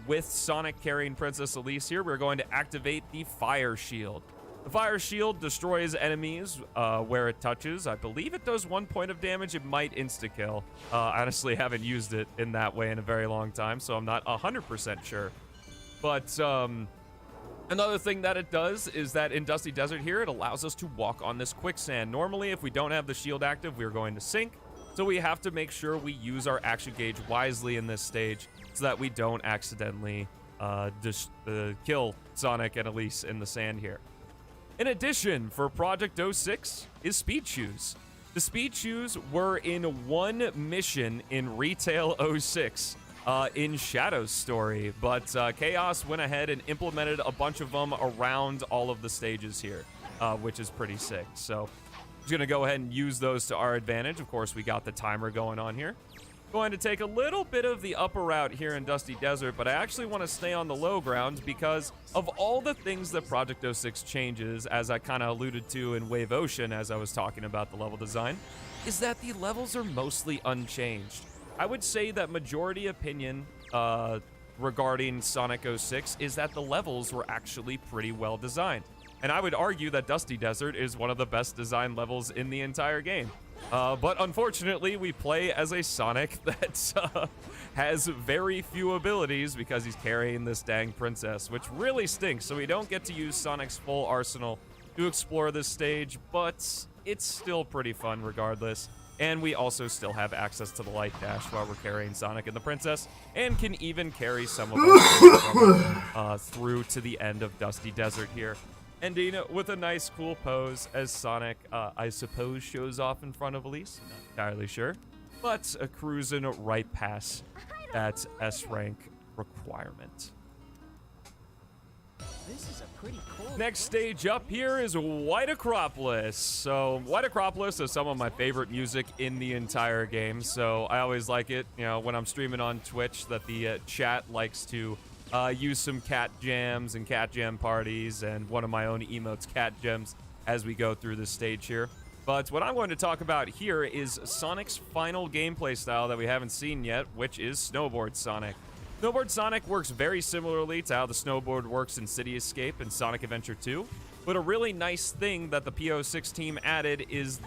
with Sonic carrying Princess Elise here, we're going to activate the Fire Shield. The Fire Shield destroys enemies where it touches. I believe it does 1 point of damage. It might insta-kill. I honestly haven't used it in that way in a very long time, so I'm not 100% sure. But another thing that it does is that in Dusty Desert here, it allows us to walk on this quicksand. Normally, if we don't have the shield active, we're going to sink. So we have to make sure we use our action gauge wisely in this stage so that we don't accidentally kill Sonic and Elise in the sand here. In addition, for Project 06 is Speed Shoes. The Speed Shoes were in one mission in Retail 06 in Shadow's story, but Chaos went ahead and implemented a bunch of them around all of the stages here, which is pretty sick. So I'm going to go ahead and use those to our advantage. Of course, we got the timer going on here. Going to take a little bit of the upper route here in Dusty Desert, but I actually want to stay on the low ground because of all the things that Project 06 changes, as I kind of alluded to in Wave Ocean as I was talking about the level design, is that the levels are mostly unchanged. I would say that majority opinion regarding Sonic 06 is that the levels were actually pretty well designed. And I would argue that Dusty Desert is one of the best designed levels in the entire game. But unfortunately, we play as a Sonic that has very few abilities because he's carrying this dang princess, which really stinks. So we don't get to use Sonic's full arsenal to explore this stage, but it's still pretty fun regardless. And we also still have access to the Light Dash while we're carrying Sonic and the princess, and can even carry some of us through to the end of Dusty Desert here. Ending with a nice, cool pose as Sonic, I suppose, shows off in front of Elise. Not entirely sure. But cruising right past that S rank requirement. This is a pretty cool. Next stage up here is White Acropolis. So White Acropolis is some of my favorite music in the entire game. So I always like it, you know, when I'm streaming on Twitch, that the chat likes to use some cat jams and cat jam parties, and one of my own emotes, cat gems, as we go through this stage here. But what I'm going to talk about here is Sonic's final gameplay style that we haven't seen yet, which is Snowboard Sonic. Snowboard Sonic works very similarly to how the snowboard works in City Escape and Sonic Adventure 2, but a really nice thing that the P06 team added is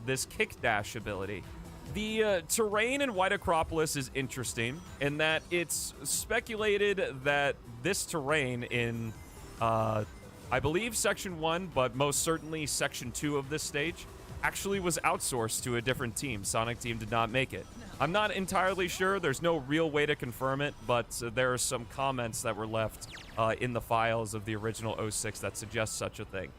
this kick dash ability. The terrain in White Acropolis is interesting in that it's speculated that this terrain in, I believe Section 1, but most certainly Section 2 of this stage, actually was outsourced to a different team. Sonic Team did not make it. I'm not entirely sure. There's no real way to confirm it, but there are some comments that were left in the files of the original 06 that suggest such a thing.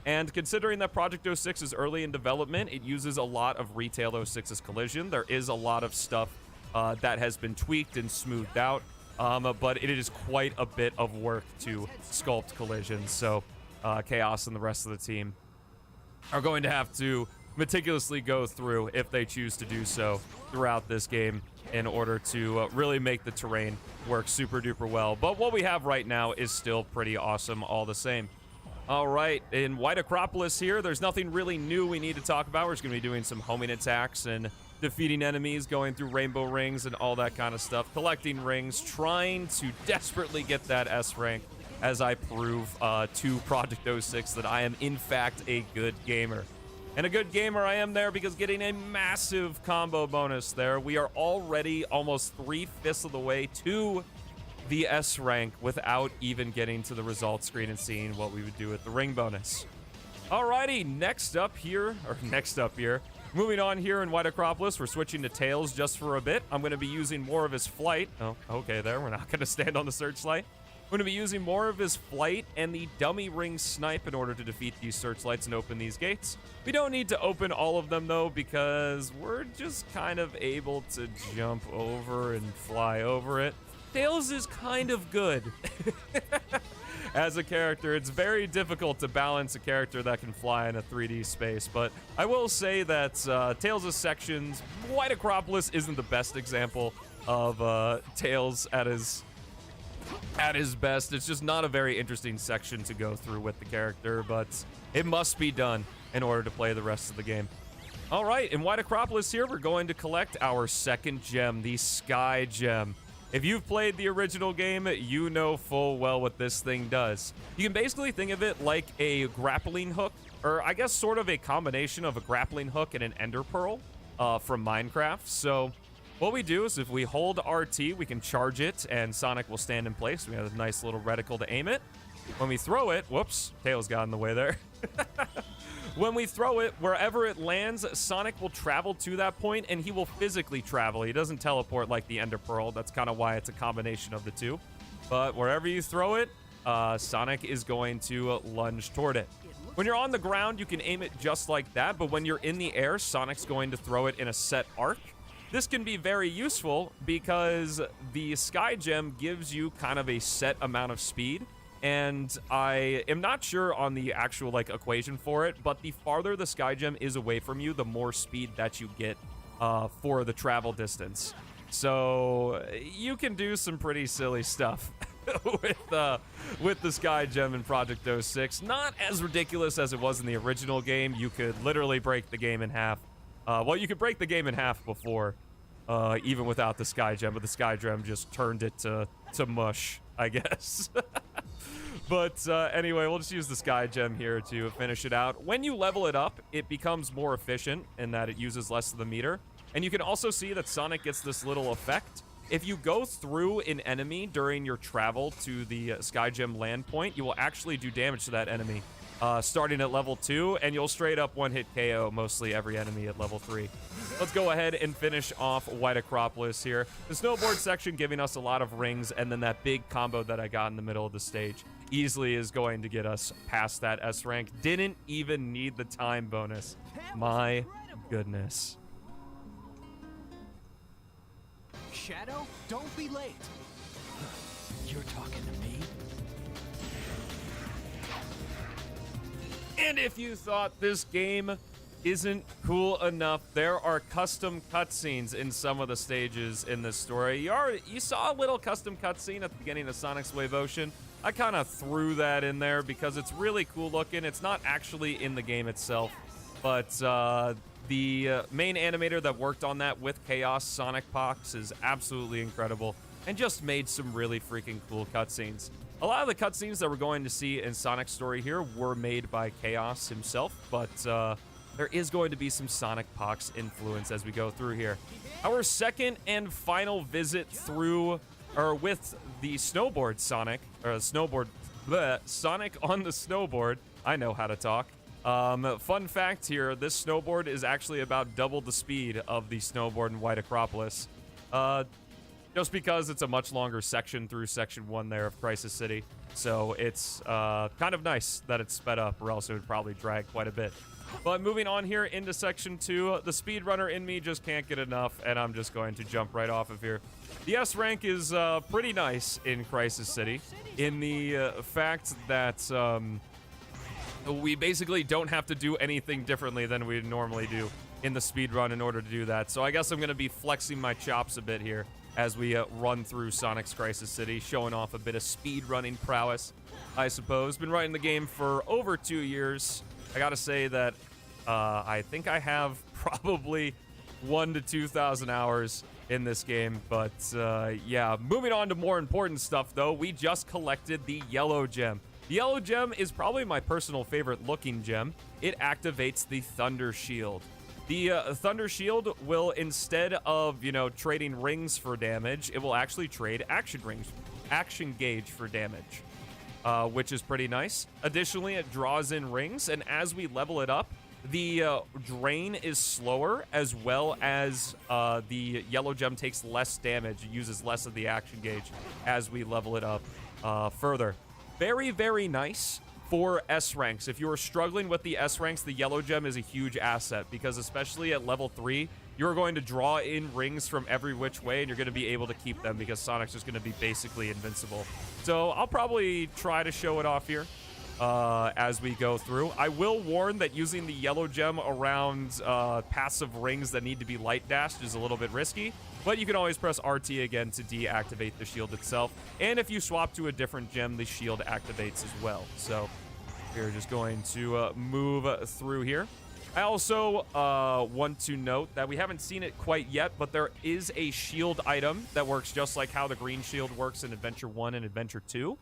And considering that Project 06 is early in development, it uses a lot of Retail 06's collision. There is a lot of stuff that has been tweaked and smoothed out, but it is quite a bit of work to sculpt collisions. So Chaos and the rest of the team are going to have to meticulously go through, if they choose to do so, throughout this game in order to really make the terrain work super duper well. But what we have right now is still pretty awesome all the same. All right, in White Acropolis here, there's nothing really new we need to talk about. We're just going to be doing some homing attacks and defeating enemies, going through rainbow rings and all that kind of stuff, collecting rings, trying to desperately get that S rank as I prove to Project 06 that I am in fact a good gamer. And a good gamer I am there because getting a massive combo bonus there. We are already almost 3/5 of the way to the S rank without even getting to the results screen and seeing what we would do with the ring bonus. Alrighty, next up here, moving on here in White Acropolis, we're switching to Tails just for a bit. I'm going to be using more of his flight. Oh, okay, there, we're not going to stand on the searchlight. I'm going to be using more of his flight and the dummy ring snipe in order to defeat these searchlights and open these gates. We don't need to open all of them, though, because we're just kind of able to jump over and fly over it. Tails is kind of good. As a character, it's very difficult to balance a character that can fly in a 3D space, but I will say that Tails' sections, White Acropolis isn't the best example of Tails at his best. It's just not a very interesting section to go through with the character, but it must be done in order to play the rest of the game. All right, in White Acropolis here, we're going to collect our second gem, the Sky Gem. If you've played the original game, you know full well what this thing does. You can basically think of it like a grappling hook, or I guess sort of a combination of a grappling hook and an ender pearl from Minecraft. So what we do is if we hold RT, we can charge it and Sonic will stand in place. We have a nice little reticle to aim it. When we throw it, whoops, Tails got in the way there. When we throw it, wherever it lands, Sonic will travel to that point and he will physically travel. He doesn't teleport like the Ender Pearl. That's kind of why it's a combination of the two. But wherever you throw it, Sonic is going to lunge toward it. When you're on the ground, you can aim it just like that. But when you're in the air, Sonic's going to throw it in a set arc. This can be very useful because the Sky Gem gives you kind of a set amount of speed. And I am not sure on the actual equation for it, but the farther the Sky Gem is away from you, the more speed that you get for the travel distance. So you can do some pretty silly stuff with the Sky Gem in Project 06. Not as ridiculous as it was in the original game. You could literally break the game in half. Well, you could break the game in half before, even without the Sky Gem, but the Sky Gem just turned it to mush, I guess. But anyway, we'll just use the Sky Gem here to finish it out. When you level it up, it becomes more efficient in that it uses less of the meter. And you can also see that Sonic gets this little effect. If you go through an enemy during your travel to the Sky Gem land point, you will actually do damage to that enemy. Starting at level 2, and you'll straight up one-hit KO mostly every enemy at level 3. Let's go ahead and finish off White Acropolis here. The snowboard section giving us a lot of rings, and then that big combo that I got in the middle of the stage easily is going to get us past that S rank. Didn't even need the time bonus. My goodness. Shadow, don't be late. You're talking to me? And if you thought this game isn't cool enough, there are custom cutscenes in some of the stages in this story. You saw a little custom cutscene at the beginning of Sonic's Wave Ocean. I kind of threw that in there because it's really cool looking. It's not actually in the game itself, but the main animator that worked on that with Chaos, Sonic Pox, is absolutely incredible and just made some really freaking cool cutscenes. A lot of the cutscenes that we're going to see in Sonic's story here were made by Chaos himself, but there is going to be some Sonic Pox influence as we go through here. Our second and final visit through, or with the snowboard Sonic, or Sonic on the snowboard. I know how to talk. Fun fact here, this snowboard is actually about double the speed of the snowboard in White Acropolis. Just because it's a much longer section through Section 1 there of Crisis City. So it's kind of nice that it's sped up, or else it would probably drag quite a bit. But moving on here into Section 2, the speedrunner in me just can't get enough, and I'm just going to jump right off of here. The S rank is pretty nice in Crisis City, in the fact that we basically don't have to do anything differently than we normally do in the speedrun in order to do that. So I guess I'm going to be flexing my chops a bit here as we run through Sonic's Crisis City, showing off a bit of speedrunning prowess, I suppose. Been running the game for over 2 years. I gotta say that I think I have probably 1,000 to 2,000 hours in this game, but yeah. Moving on to more important stuff, though, we just collected the Yellow Gem. The Yellow Gem is probably my personal favorite looking gem. It activates the Thunder Shield. The Thunder Shield will, instead of, trading rings for damage, it will actually trade action gauge for damage, which is pretty nice. Additionally, it draws in rings, and as we level it up, the drain is slower, as well as the Yellow Gem takes less damage, uses less of the action gauge as we level it up further. Very, very nice for S ranks. If you are struggling with the S ranks, the Yellow Gem is a huge asset, because especially at level 3, you're going to draw in rings from every which way, and you're going to be able to keep them because Sonic's just going to be basically invincible. So I'll probably try to show it off here as we go through. I will warn that using the Yellow Gem around passive rings that need to be light dashed is a little bit risky, but you can always press RT again to deactivate the shield itself. And if you swap to a different gem, the shield activates as well. So we're just going to move through here. I also want to note that we haven't seen it quite yet, but there is a shield item that works just like how the green shield works in Adventure 1 and Adventure 2.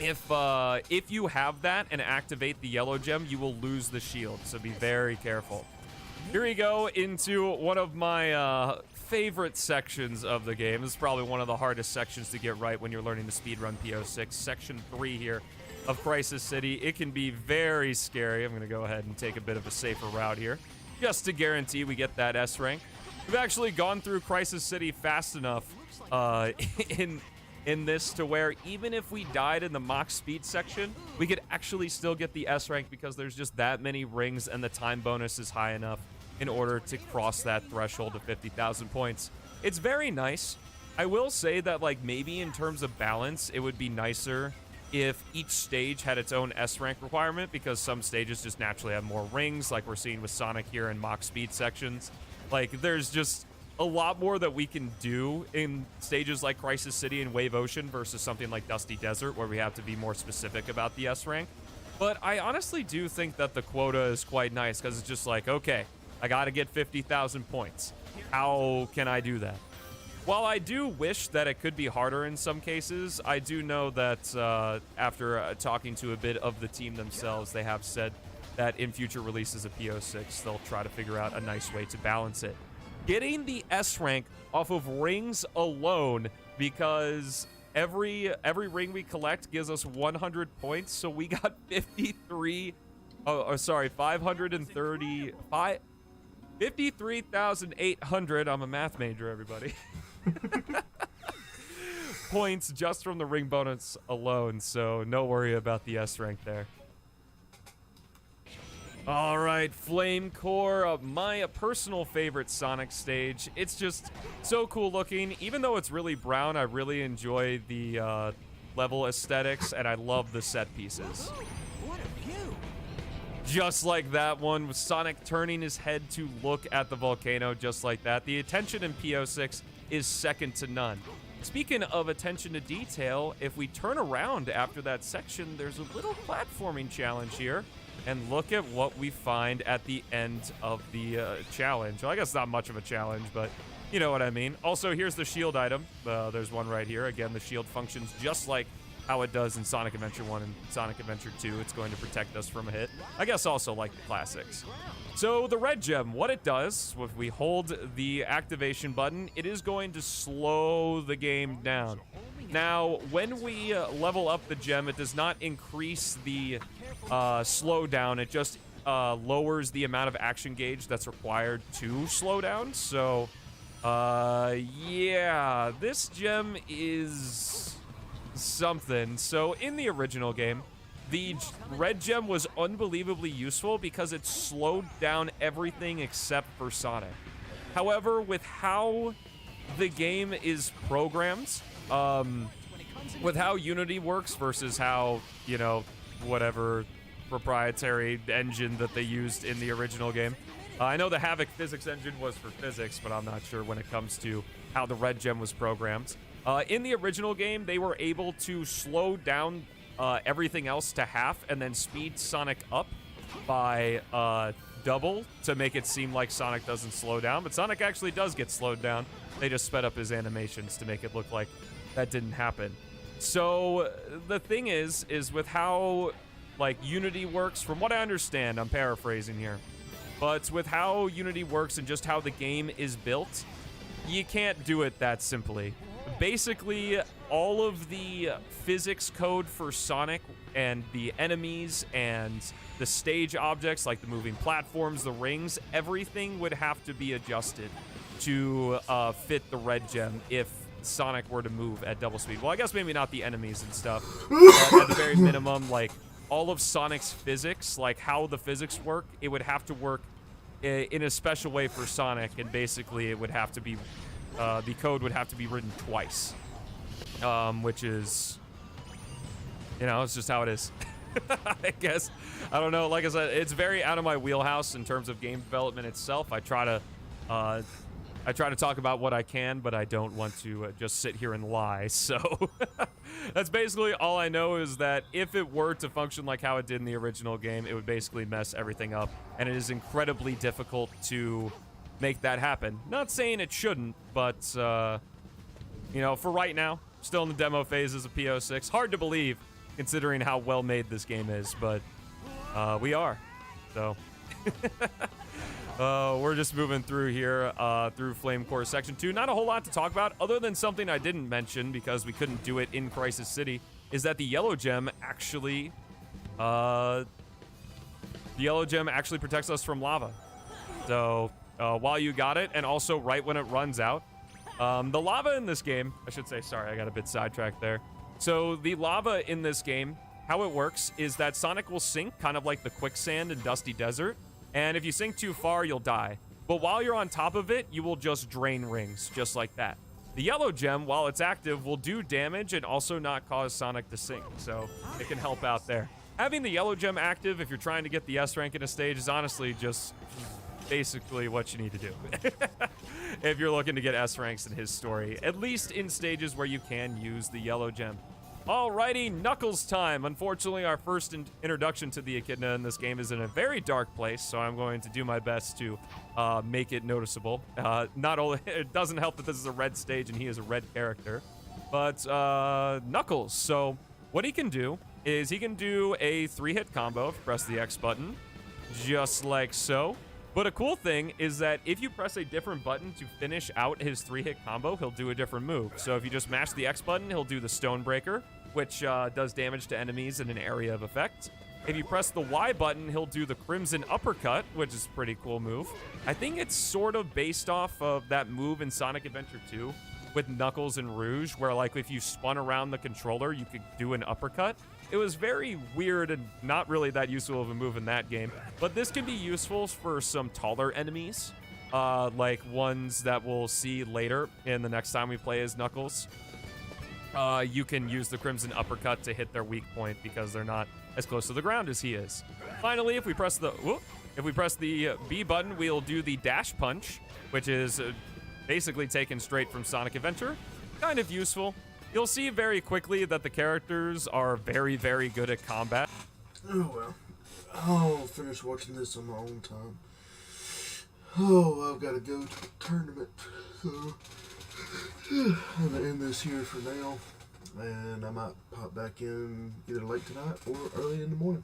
If you have that and activate the Yellow Gem, you will lose the shield, so be very careful. Here we go into one of my favorite sections of the game. This is probably one of the hardest sections to get right when you're learning to speedrun PO6. Section 3 here of Crisis City. It can be very scary. I'm going to go ahead and take a bit of a safer route here, just to guarantee we get that S rank. We've actually gone through Crisis City fast enough in this to where even if we died in the Mach Speed section, we could actually still get the S rank because there's just that many rings and the time bonus is high enough in order to cross that threshold of 50,000 points. It's very nice. I will say that, like, maybe in terms of balance, it would be nicer if each stage had its own S rank requirement, because some stages just naturally have more rings, like we're seeing with Sonic here in Mach Speed sections. Like, there's just a lot more that we can do in stages like Crisis City and Wave Ocean versus something like Dusty Desert, where we have to be more specific about the S rank. But I honestly do think that the quota is quite nice, because it's just like, okay, I gotta get 50,000 points. How can I do that? While I do wish that it could be harder in some cases, I do know that after talking to a bit of the team themselves, they have said that in future releases of PO6, they'll try to figure out a nice way to balance it. Getting the S rank off of rings alone, because every ring we collect gives us 100 points, so we got 53,800. I'm a math major, everybody. Points just from the ring bonus alone, so no worry about the S rank there. All right, Flame Core, my personal favorite Sonic stage. It's just so cool looking. Even though it's really brown, I really enjoy the level aesthetics, and I love the set pieces. just like that one, with Sonic turning his head to look at the volcano just like that. The attention in P06 is second to none. Speaking of attention to detail, if we turn around after that section, there's a little platforming challenge here. And look at what we find at the end of the challenge. Well, I guess not much of a challenge, but you know what I mean. Also, here's the shield item. There's one right here. Again, the shield functions just like how it does in Sonic Adventure 1 and Sonic Adventure 2. It's going to protect us from a hit. I guess also like the classics. So the red gem, what it does, if we hold the activation button, it is going to slow the game down. Now, when we level up the gem, it does not increase the slowdown. It just lowers the amount of action gauge that's required to slow down. So, yeah, this gem is something. So, in the original game, the red gem was unbelievably useful because it slowed down everything except for Sonic. However, with how the game is programmed, with how Unity works versus how, you know, whatever proprietary engine that they used in the original game. I know the Havok physics engine was for physics, but I'm not sure when it comes to how the red gem was programmed. In the original game, they were able to slow down everything else to half and then speed Sonic up by double to make it seem like Sonic doesn't slow down, but Sonic actually does get slowed down. They just sped up his animations to make it look like that didn't happen. So the thing is with how like Unity works, from what I understand, I'm paraphrasing here, but with how Unity works and just how the game is built, you can't do it that simply. Basically, all of the physics code for Sonic and the enemies and the stage objects, like the moving platforms, the rings, everything would have to be adjusted to fit the red gem if Sonic were to move at double speed. Well, I guess maybe not the enemies and stuff, but at the very minimum, like, all of Sonic's physics, like how the physics work, it would have to work in a special way for Sonic, and basically it would have to be, the code would have to be written twice, which is, you know, it's just how it is. I guess. I don't know. Like I said, it's very out of my wheelhouse in terms of game development itself. I try to talk about what I can, but I don't want to just sit here and lie. So that's basically all I know, is that if it were to function like how it did in the original game, it would basically mess everything up. And it is incredibly difficult to make that happen. Not saying it shouldn't, but, you know, for right now, still in the demo phases of P06. Hard to believe, considering how well made this game is, but we are. So... we're just moving through here, through Flame Core Section 2. Not a whole lot to talk about, other than something I didn't mention because we couldn't do it in Crisis City, is that the yellow gem actually, protects us from lava. So, while you got it, and also right when it runs out. The lava in this game, I should say, sorry, I got a bit sidetracked there. So, the lava in this game, how it works is that Sonic will sink, kind of like the quicksand in Dusty Desert. And if you sink too far, you'll die. But while you're on top of it, you will just drain rings, just like that. The yellow gem, while it's active, will do damage and also not cause Sonic to sink, so it can help out there. Having the yellow gem active, if you're trying to get the S rank in a stage, is honestly just basically what you need to do. If you're looking to get S ranks in his story, at least in stages where you can use the yellow gem. Alrighty, Knuckles time. Unfortunately, our first introduction to the Echidna in this game is in a very dark place, so I'm going to do my best to make it noticeable. Not only, it doesn't help that this is a red stage and he is a red character, but Knuckles. So what he can do is he can do a 3-hit combo if you press the X button, just like so. But a cool thing is that if you press a different button to finish out his 3-hit combo, he'll do a different move. So if you just mash the X button, he'll do the Stonebreaker, which does damage to enemies in an area of effect. If you press the Y button, he'll do the Crimson Uppercut, which is a pretty cool move. I think it's sort of based off of that move in Sonic Adventure 2 with Knuckles and Rouge, where like if you spun around the controller, you could do an uppercut. It was very weird and not really that useful of a move in that game. But this can be useful for some taller enemies, like ones that we'll see later in the next time we play as Knuckles. you can use the Crimson Uppercut to hit their weak point because they're not as close to the ground as he is. Finally, if we press the B button, we'll do the dash punch, which is basically taken straight from Sonic Adventure. Kind of useful. You'll see very quickly that the characters are very, very good at combat. Oh well. I'll finish watching this on my own time. Oh, I've got to go to the tournament. So I'm gonna end this here for now. And I might pop back in either late tonight or early in the morning.